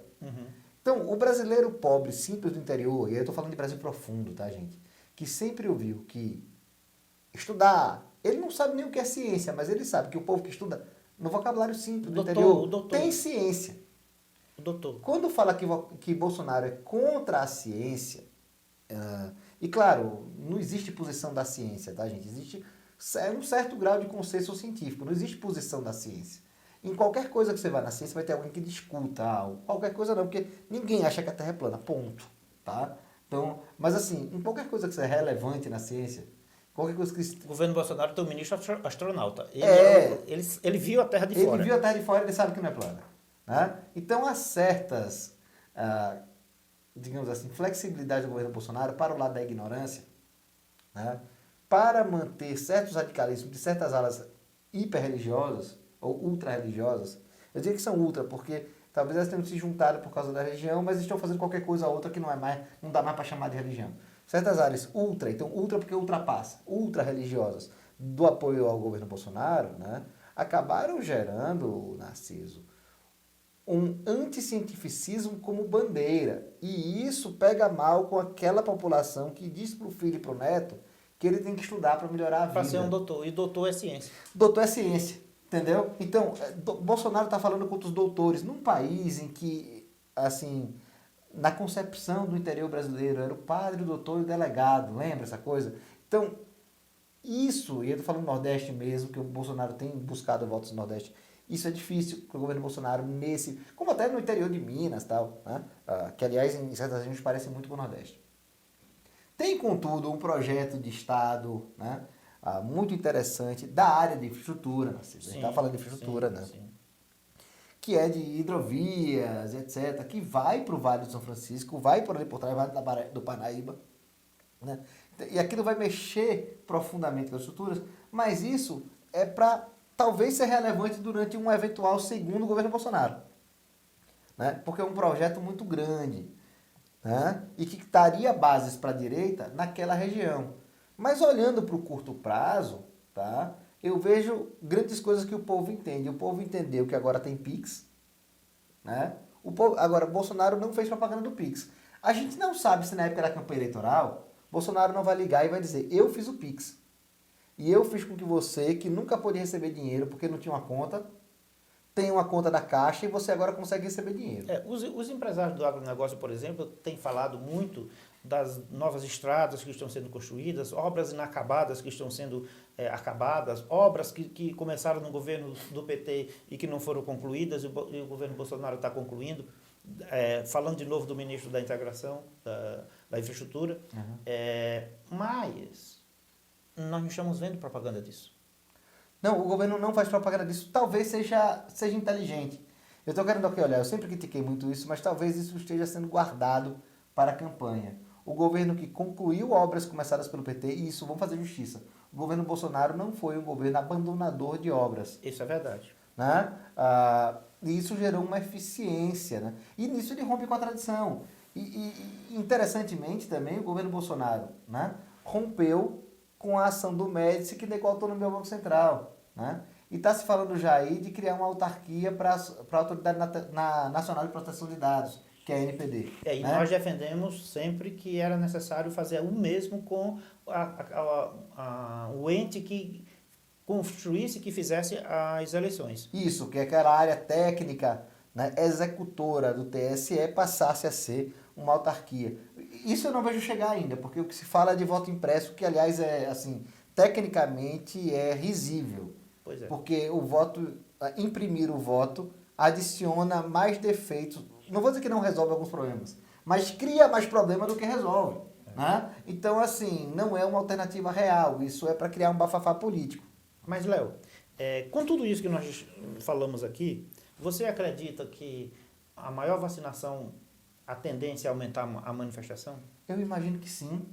Então, o brasileiro pobre, simples do interior, e aí eu estou falando de Brasil profundo, tá, gente? Que sempre ouviu que estudar... Ele não sabe nem o que é ciência, mas ele sabe que o povo que estuda no vocabulário simples do interior tem ciência. Doutor. Quando fala que Bolsonaro é contra a ciência, e claro, não existe posição da ciência, tá, gente? Existe um certo grau de consenso científico, não existe posição da ciência. Em qualquer coisa que você vai na ciência vai ter alguém que discuta algo. Qualquer coisa não, porque ninguém acha que a Terra é plana, ponto. Tá? Então, mas assim, em qualquer coisa que seja relevante na ciência, qualquer coisa que... O governo Bolsonaro tem um ministro astronauta. Ele viu a Terra de fora. Ele viu a Terra de fora, ele sabe que não é plana. Né? Então, há certas, digamos assim, flexibilidade do governo Bolsonaro para o lado da ignorância, né? Para manter certos radicalismos de certas alas hiperreligiosas ou ultra-religiosas. Eu digo que são ultra porque talvez elas tenham se juntado por causa da religião, mas estão fazendo qualquer coisa ou outra que não dá mais para chamar de religião. Certas áreas ultra, então ultra porque ultrapassa, ultra-religiosas, do apoio ao governo Bolsonaro, né, acabaram gerando, Narciso, um anticientificismo como bandeira. E isso pega mal com aquela população que diz para o filho e para o neto que ele tem que estudar para melhorar a vida. Para ser um doutor. E doutor é ciência. Doutor é ciência, entendeu? Então, Bolsonaro está falando contra os doutores num país em que, assim, na concepção do interior brasileiro, era o padre, o doutor e o delegado, lembra essa coisa? Então, isso, e eu estou falando do Nordeste mesmo, que o Bolsonaro tem buscado votos no Nordeste, isso é difícil para o governo Bolsonaro como até no interior de Minas, tal, né? Que aliás em certas regiões parece muito com o Nordeste. Tem, contudo, um projeto de Estado, né, muito interessante da área de infraestrutura, a gente está falando de infraestrutura, sim, né? Sim. Que é de hidrovias, etc., que vai para o Vale do São Francisco, vai por ali por trás, Vale do Paraíba, né? E aquilo vai mexer profundamente com as estruturas, mas isso é para talvez ser relevante durante um eventual segundo governo Bolsonaro, né? Porque é um projeto muito grande, né? E que daria bases para a direita naquela região. Mas olhando para o curto prazo, tá? Eu vejo grandes coisas que o povo entende. O povo entendeu que agora tem Pix, né? Agora, Bolsonaro não fez propaganda do Pix. A gente não sabe se na época da campanha eleitoral, Bolsonaro não vai ligar e vai dizer, eu fiz o Pix. E eu fiz com que você, que nunca podia receber dinheiro porque não tinha uma conta, tenha uma conta da Caixa e você agora consegue receber dinheiro. Os empresários do agronegócio, por exemplo, têm falado muito das novas estradas que estão sendo construídas, obras inacabadas que estão sendo acabadas, obras que começaram no governo do PT e que não foram concluídas, e o governo Bolsonaro está concluindo. Falando de novo do ministro da Integração, da Infraestrutura. Uhum. Mas nós não estamos vendo propaganda disso. Não, o governo não faz propaganda disso. Talvez seja inteligente. Eu estou querendo aqui olhar, eu sempre critiquei muito isso, mas talvez isso esteja sendo guardado para a campanha. O governo que concluiu obras começadas pelo PT, e isso, vamos fazer justiça, o governo Bolsonaro não foi um governo abandonador de obras. Isso é verdade. Né? E isso gerou uma eficiência, né? E nisso ele rompe com a tradição. E interessantemente também, o governo Bolsonaro, né, rompeu com a ação do Médici que negou a autonomia ao Banco Central, né? E está se falando já aí de criar uma autarquia para a Autoridade Nacional de Proteção de Dados, que é a NPD. E né? Nós defendemos sempre que era necessário fazer o mesmo com o ente que construísse, que fizesse as eleições. Isso, que aquela área técnica, né, executora do TSE passasse a ser uma autarquia. Isso eu não vejo chegar ainda, porque o que se fala é de voto impresso, que aliás é assim, tecnicamente é risível. Pois é. Porque o voto, imprimir o voto, adiciona mais defeitos. Não vou dizer que não resolve alguns problemas, mas cria mais problema do que resolve. Né? Então, assim, não é uma alternativa real. Isso é para criar um bafafá político. Mas, Léo, com tudo isso que nós falamos aqui, você acredita que a maior vacinação, a tendência é aumentar a manifestação? Eu imagino que sim.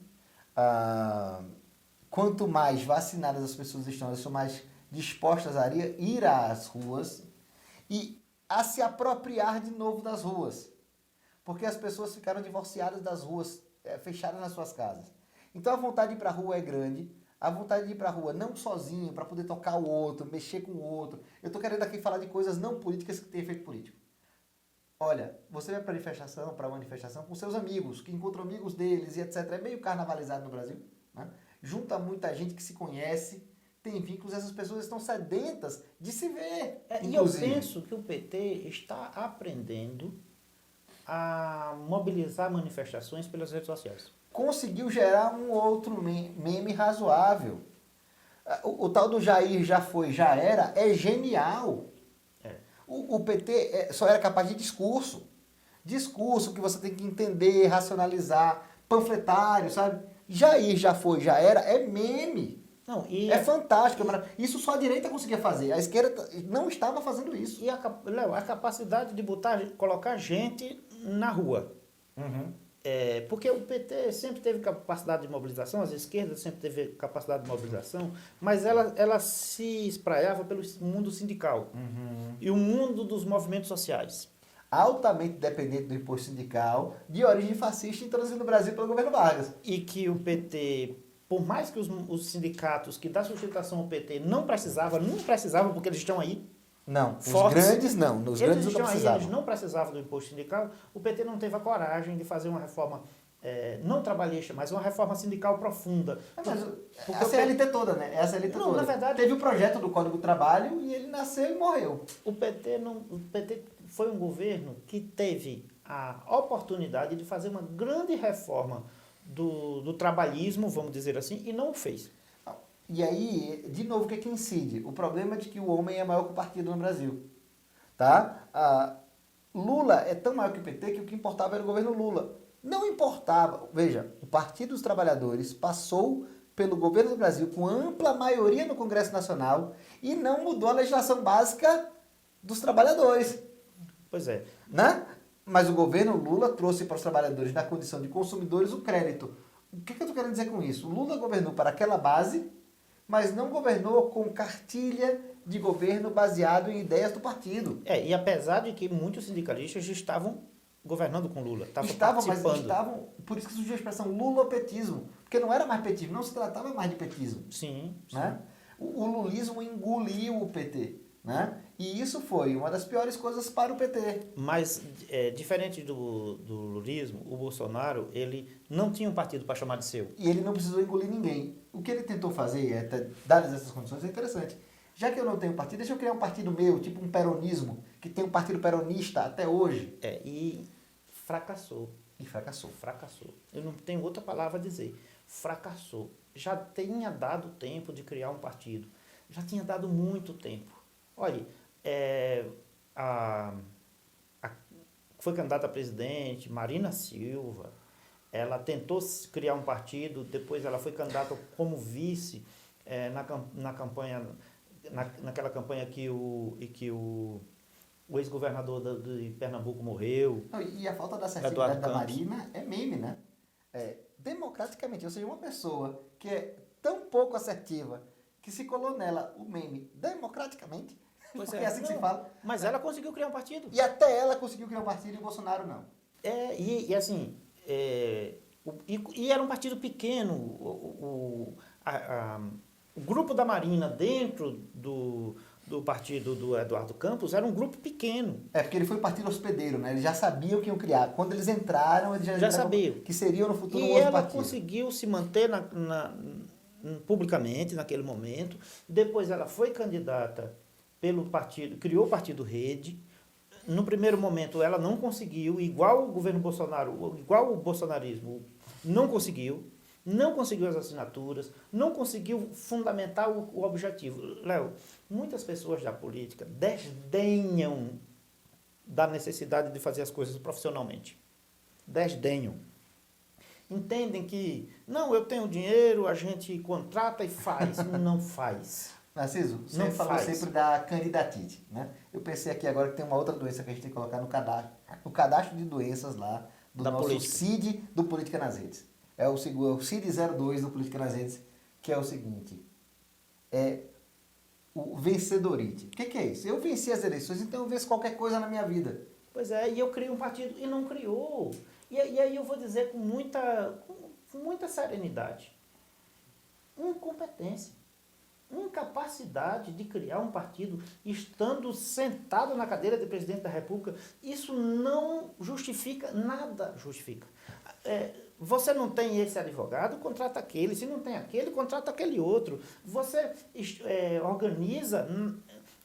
Quanto mais vacinadas as pessoas estão, elas estão mais dispostas a ir às ruas e a se apropriar de novo das ruas. Porque as pessoas ficaram divorciadas das ruas, fechadas nas suas casas. Então a vontade de ir para a rua é grande. A vontade de ir para a rua, não sozinho, para poder tocar o outro, mexer com o outro. Eu estou querendo aqui falar de coisas não políticas que têm efeito político. Olha, você vai para manifestação com seus amigos, que encontram amigos deles e etc. É meio carnavalizado no Brasil. Né? Junta muita gente que se conhece, tem vínculos, essas pessoas estão sedentas de se ver. E eu penso que o PT está aprendendo a mobilizar manifestações pelas redes sociais. Conseguiu gerar um outro meme razoável. O tal do Jair já foi, já era, é genial. O PT só era capaz de discurso. Discurso que você tem que entender, racionalizar, panfletário, sabe? Jair já foi, já era, é meme. Não, É fantástico. Isso só a direita conseguia fazer. A esquerda não estava fazendo isso. E Léo, a capacidade de colocar gente na rua. Uhum. Porque o PT sempre teve capacidade de mobilização, as esquerdas sempre teve capacidade de mobilização, mas ela se espraiava pelo mundo sindical e o mundo dos movimentos sociais. Altamente dependente do imposto sindical, de origem fascista, introduzido no Brasil pelo governo Vargas. E que o PT, por mais que os sindicatos que dão sustentação ao PT não precisavam porque eles estão aí. Não, Fortes. os grandes não. Os grandes nunca precisavam. Eles não precisavam do imposto sindical. O PT não teve a coragem de fazer uma reforma não trabalhista, mas uma reforma sindical profunda. A CLT toda, né? É a CLT não, toda. na verdade, teve o projeto do Código do Trabalho e ele nasceu e morreu. O PT foi um governo que teve a oportunidade de fazer uma grande reforma do trabalhismo, vamos dizer assim, e não o fez. E aí, de novo, o que é que incide? O problema é de que o homem é maior que o partido no Brasil. Tá? Lula é tão maior que o PT que o que importava era o governo Lula. Não importava. Veja, o Partido dos Trabalhadores passou pelo governo do Brasil com ampla maioria no Congresso Nacional e não mudou a legislação básica dos trabalhadores. Pois é. Né? Mas o governo Lula trouxe para os trabalhadores, na condição de consumidores, o crédito. O que eu estou querendo dizer com isso? O Lula governou para aquela base, mas não governou com cartilha de governo baseado em ideias do partido. E apesar de que muitos sindicalistas estavam governando com Lula, estavam, por isso que surgiu a expressão lulopetismo, porque não era mais petismo, não se tratava mais de petismo. Sim. Né? O lulismo engoliu o PT. Né? E isso foi uma das piores coisas para o PT. Mas, diferente do lulismo, o Bolsonaro, ele não tinha um partido para chamar de seu. E ele não precisou engolir ninguém. O que ele tentou fazer, dadas essas condições, é interessante. Já que eu não tenho partido, deixa eu criar um partido meu, tipo um peronismo, que tem um partido peronista até hoje. E fracassou. Fracassou. Eu não tenho outra palavra a dizer. Fracassou. Já tinha dado tempo de criar um partido. Já tinha dado muito tempo. Olha, foi candidata a presidente, Marina Silva, ela tentou criar um partido, depois ela foi candidata como vice na campanha, naquela campanha que o ex-governador de Pernambuco morreu. Não, e a falta da assertividade da Marina é meme, né? Democraticamente, ou seja, uma pessoa que é tão pouco assertiva que se colou nela o meme democraticamente. Porque é assim que se fala. Mas ela conseguiu criar um partido. E até ela conseguiu criar um partido e o Bolsonaro não. E era um partido pequeno. O grupo da Marina dentro do partido do Eduardo Campos era um grupo pequeno. Porque ele foi um partido hospedeiro, né? Eles já sabiam que iam criar. Quando eles entraram, eles já sabiam que seriam no futuro um outro partido. E ela conseguiu se manter publicamente naquele momento. Depois ela foi candidata pelo partido, criou o partido Rede. No primeiro momento ela não conseguiu, igual o governo Bolsonaro, igual o bolsonarismo, não conseguiu as assinaturas, não conseguiu fundamentar o objetivo. Léo, muitas pessoas da política desdenham da necessidade de fazer as coisas profissionalmente. Desdenham. Entendem que, não, eu tenho dinheiro, a gente contrata e faz. Não faz. Narciso, você falou sempre da candidatite, né? Eu pensei aqui agora que tem uma outra doença que a gente tem que colocar no cadastro de doenças lá do nosso política. CID do Política nas Redes. É o CID-02 do Política nas Redes, que é o seguinte, o vencedorite. O que é isso? Eu venci as eleições, então eu venço qualquer coisa na minha vida. Pois é, e eu criei um partido e não criou. E aí eu vou dizer com muita serenidade, incompetência. Incapacidade de criar um partido estando sentado na cadeira de presidente da República, isso não justifica, nada justifica. Você não tem esse advogado, contrata aquele. Se não tem aquele, contrata aquele outro. Você organiza,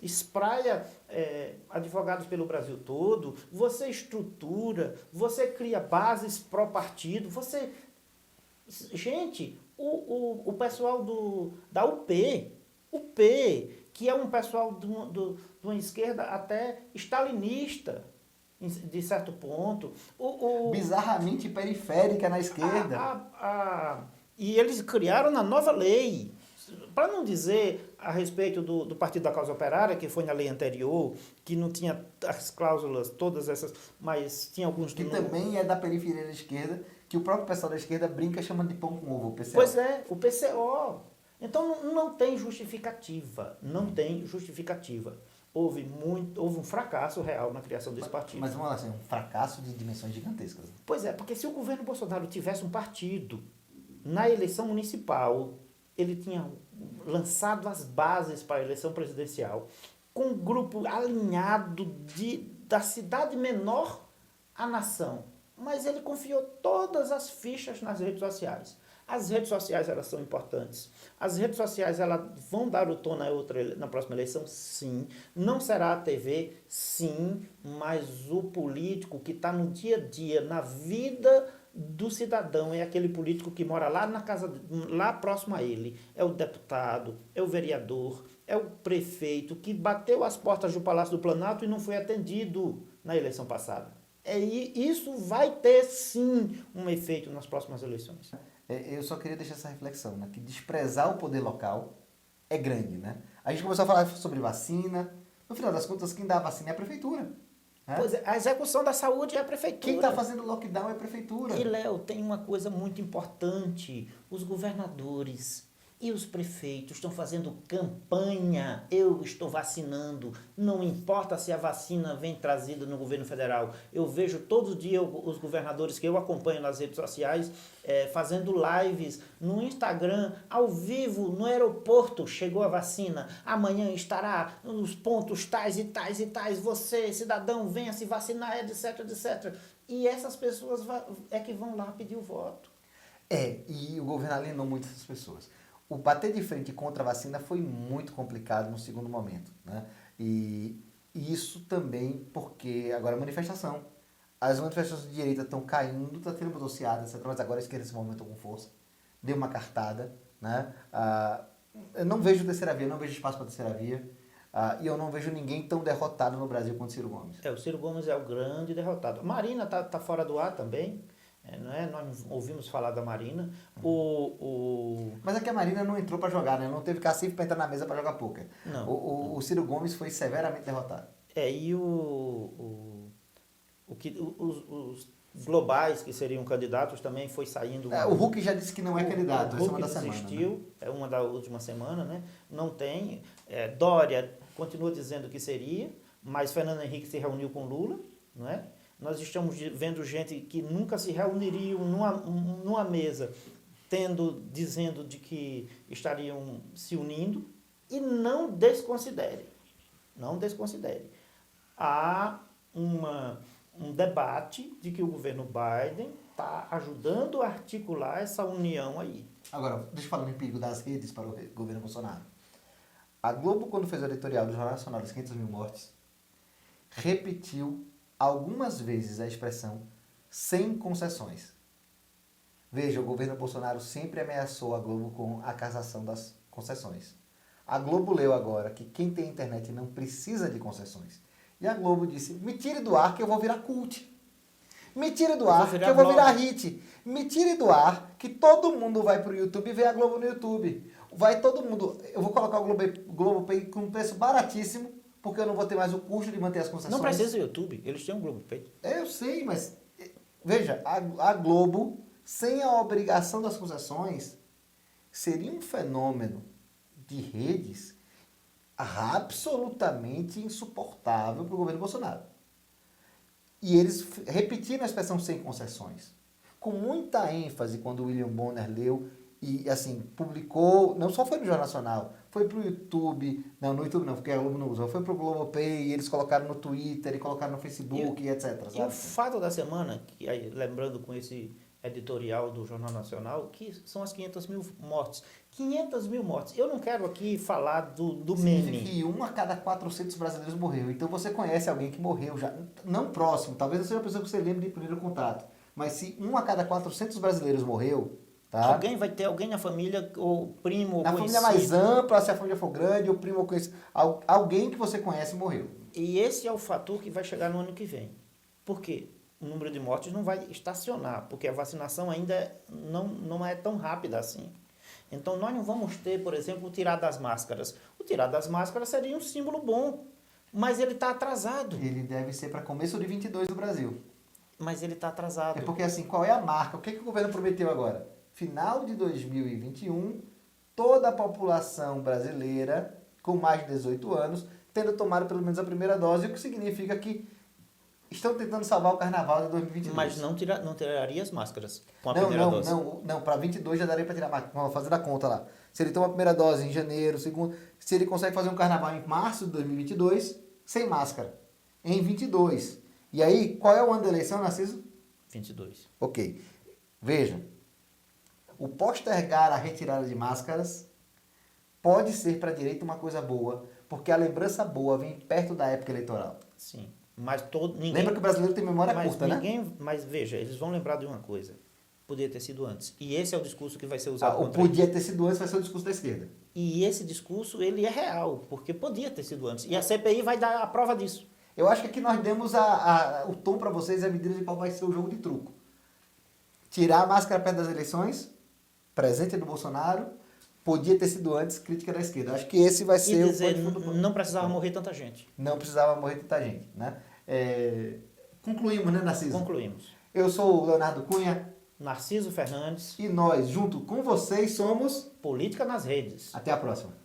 espraia advogados pelo Brasil todo, você estrutura, você cria bases pró-partido, Gente, o pessoal da UP, que é um pessoal de uma esquerda até stalinista, de certo ponto. Bizarramente periférica na esquerda. E eles criaram na nova lei. Para não dizer a respeito do Partido da Causa Operária, que foi na lei anterior, que não tinha as cláusulas, todas essas, mas tinha alguns... Que também é da periferia da esquerda, que o próprio pessoal da esquerda brinca chamando de pão com ovo, o PCO. Pois é, o PCO. Então não tem justificativa, não tem justificativa. Houve um fracasso real na criação desse partido. Mas vamos lá, assim, um fracasso de dimensões gigantescas. Pois é, porque se o governo Bolsonaro tivesse um partido na eleição municipal, ele tinha lançado as bases para a eleição presidencial, com um grupo alinhado da cidade menor à nação. Mas ele confiou todas as fichas nas redes sociais. As redes sociais, elas são importantes. As redes sociais, elas vão dar o tom na próxima eleição? Sim. Não será a TV? Sim. Mas o político que está no dia a dia, na vida do cidadão, é aquele político que mora lá na casa, lá próximo a ele. É o deputado, é o vereador, é o prefeito que bateu as portas do Palácio do Planalto e não foi atendido na eleição passada. Isso vai ter, sim, um efeito nas próximas eleições. Eu só queria deixar essa reflexão, né? Que desprezar o poder local é grande, né? A gente começou a falar sobre vacina. No final das contas, quem dá a vacina é a prefeitura. Né? Pois é, a execução da saúde é a prefeitura. Quem está fazendo lockdown é a prefeitura. E, Léo, tem uma coisa muito importante. Os governadores e os prefeitos estão fazendo campanha. Eu estou vacinando. Não importa se a vacina vem trazida no governo federal. Eu vejo todo dia os governadores que eu acompanho nas redes sociais fazendo lives no Instagram, ao vivo, no aeroporto. Chegou a vacina. Amanhã estará nos pontos tais e tais e tais. Você, cidadão, venha se vacinar, etc, etc. E essas pessoas é que vão lá pedir o voto. E o governo alienou muitas pessoas. O bater de frente contra a vacina foi muito complicado no segundo momento, né? E isso também porque agora é manifestação. As manifestações de direita estão caindo, está tendo motocicleta, etc. Mas agora a esquerda se movimentou com força. Deu uma cartada, né? Eu não vejo terceira via, não vejo espaço para terceira via. E eu não vejo ninguém tão derrotado no Brasil quanto Ciro Gomes. O Ciro Gomes é o grande derrotado. Marina tá fora do ar também. Não é? Nós ouvimos falar da Marina. Mas é que a Marina não entrou para jogar, né? Não teve cacife para entrar na mesa para jogar poker. Não. O Ciro Gomes foi severamente derrotado. E os globais, que seriam candidatos, também foi saindo... O Huck já disse que não é candidato, o Huck desistiu, né? É uma da última semana, né? Não tem. Dória continua dizendo que seria, mas Fernando Henrique se reuniu com Lula, não é? Nós estamos vendo gente que nunca se reuniriam numa mesa, dizendo de que estariam se unindo, e não desconsidere. Há um debate de que o governo Biden está ajudando a articular essa união aí. Agora, deixa eu falar no perigo das redes para o governo Bolsonaro. A Globo, quando fez o editorial do Jornal Nacional das 500 mil mortes, repetiu algumas vezes a expressão sem concessões. Veja, o governo Bolsonaro sempre ameaçou a Globo com a cassação das concessões. A Globo leu agora que quem tem internet não precisa de concessões. E a Globo disse, me tire do ar que eu vou virar cult. Me tire do ar que eu vou virar hit. Me tire do ar que todo mundo vai pro YouTube e vê a Globo no YouTube. Vai todo mundo... Eu vou colocar o Globopay com um preço baratíssimo, porque eu não vou ter mais o custo de manter as concessões. Não precisa do YouTube, eles têm um Globopay. Eu sei, mas... Veja, a Globo, sem a obrigação das concessões, seria um fenômeno de redes absolutamente insuportável para o governo Bolsonaro. E eles repetiram a expressão sem concessões, com muita ênfase quando o William Bonner leu e, assim, publicou, não só foi no Jornal Nacional, foi pro YouTube, no YouTube não, porque a Globo não usa, foi pro Globopay, e eles colocaram no Twitter, e colocaram no Facebook, e etc. Sabe? E o fato da semana, que aí, lembrando com esse editorial do Jornal Nacional, que são as 500 mil mortes. 500 mil mortes. Eu não quero aqui falar do meme. Que 1 a cada 400 brasileiros morreu. Então você conhece alguém que morreu já, não próximo, talvez não seja uma pessoa que você lembre de primeiro contato, mas se 1 a cada 400 brasileiros morreu, tá? Vai ter alguém na família, ou primo, ou na conhecido. família mais ampla, se a família for grande, ou primo ou conhecido, alguém que você conhece morreu. E esse é o fator que vai chegar no ano que vem. Por quê? O número de mortes não vai estacionar, porque a vacinação ainda não é tão rápida assim. Então nós não vamos ter, por exemplo, o tirar das máscaras. O tirar das máscaras seria um símbolo bom, mas ele está atrasado. Ele deve ser para começo de 22 do Brasil. Mas ele está atrasado. É porque assim, qual é a marca? O que o governo prometeu agora? Final de 2021, toda a população brasileira com mais de 18 anos tendo tomado pelo menos a primeira dose, o que significa que estão tentando salvar o carnaval de 2022. Mas não tiraria as máscaras com a primeira dose. Não, para 22 já daria para tirar, vamos fazer a conta lá. Se ele toma a primeira dose em janeiro, segundo, se ele consegue fazer um carnaval em março de 2022, sem máscara, em 22. E aí, qual é o ano da eleição, Narciso? 22. Ok. Vejam, o postergar a retirada de máscaras pode ser para a direita uma coisa boa, porque a lembrança boa vem perto da época eleitoral. Sim. Mas ninguém... Lembra que o brasileiro tem memória curta, né? Mas veja, eles vão lembrar de uma coisa. Podia ter sido antes. E esse é o discurso que vai ser usado O contra podia ter sido antes vai ser o discurso da esquerda. E esse discurso, ele é real, porque podia ter sido antes. E a CPI vai dar a prova disso. Eu acho que aqui nós demos o tom para vocês e a medida de qual vai ser o jogo de truco. Tirar a máscara perto das eleições, presente do Bolsonaro, podia ter sido antes, crítica da esquerda. Acho que esse vai ser e dizer, o ponto não precisava morrer tanta gente. Não precisava morrer tanta gente, né? Concluímos, né, Narciso? Concluímos. Eu sou o Leonardo Cunha. Narciso Fernandes. E nós, junto com vocês, somos... Política nas redes. Até a próxima.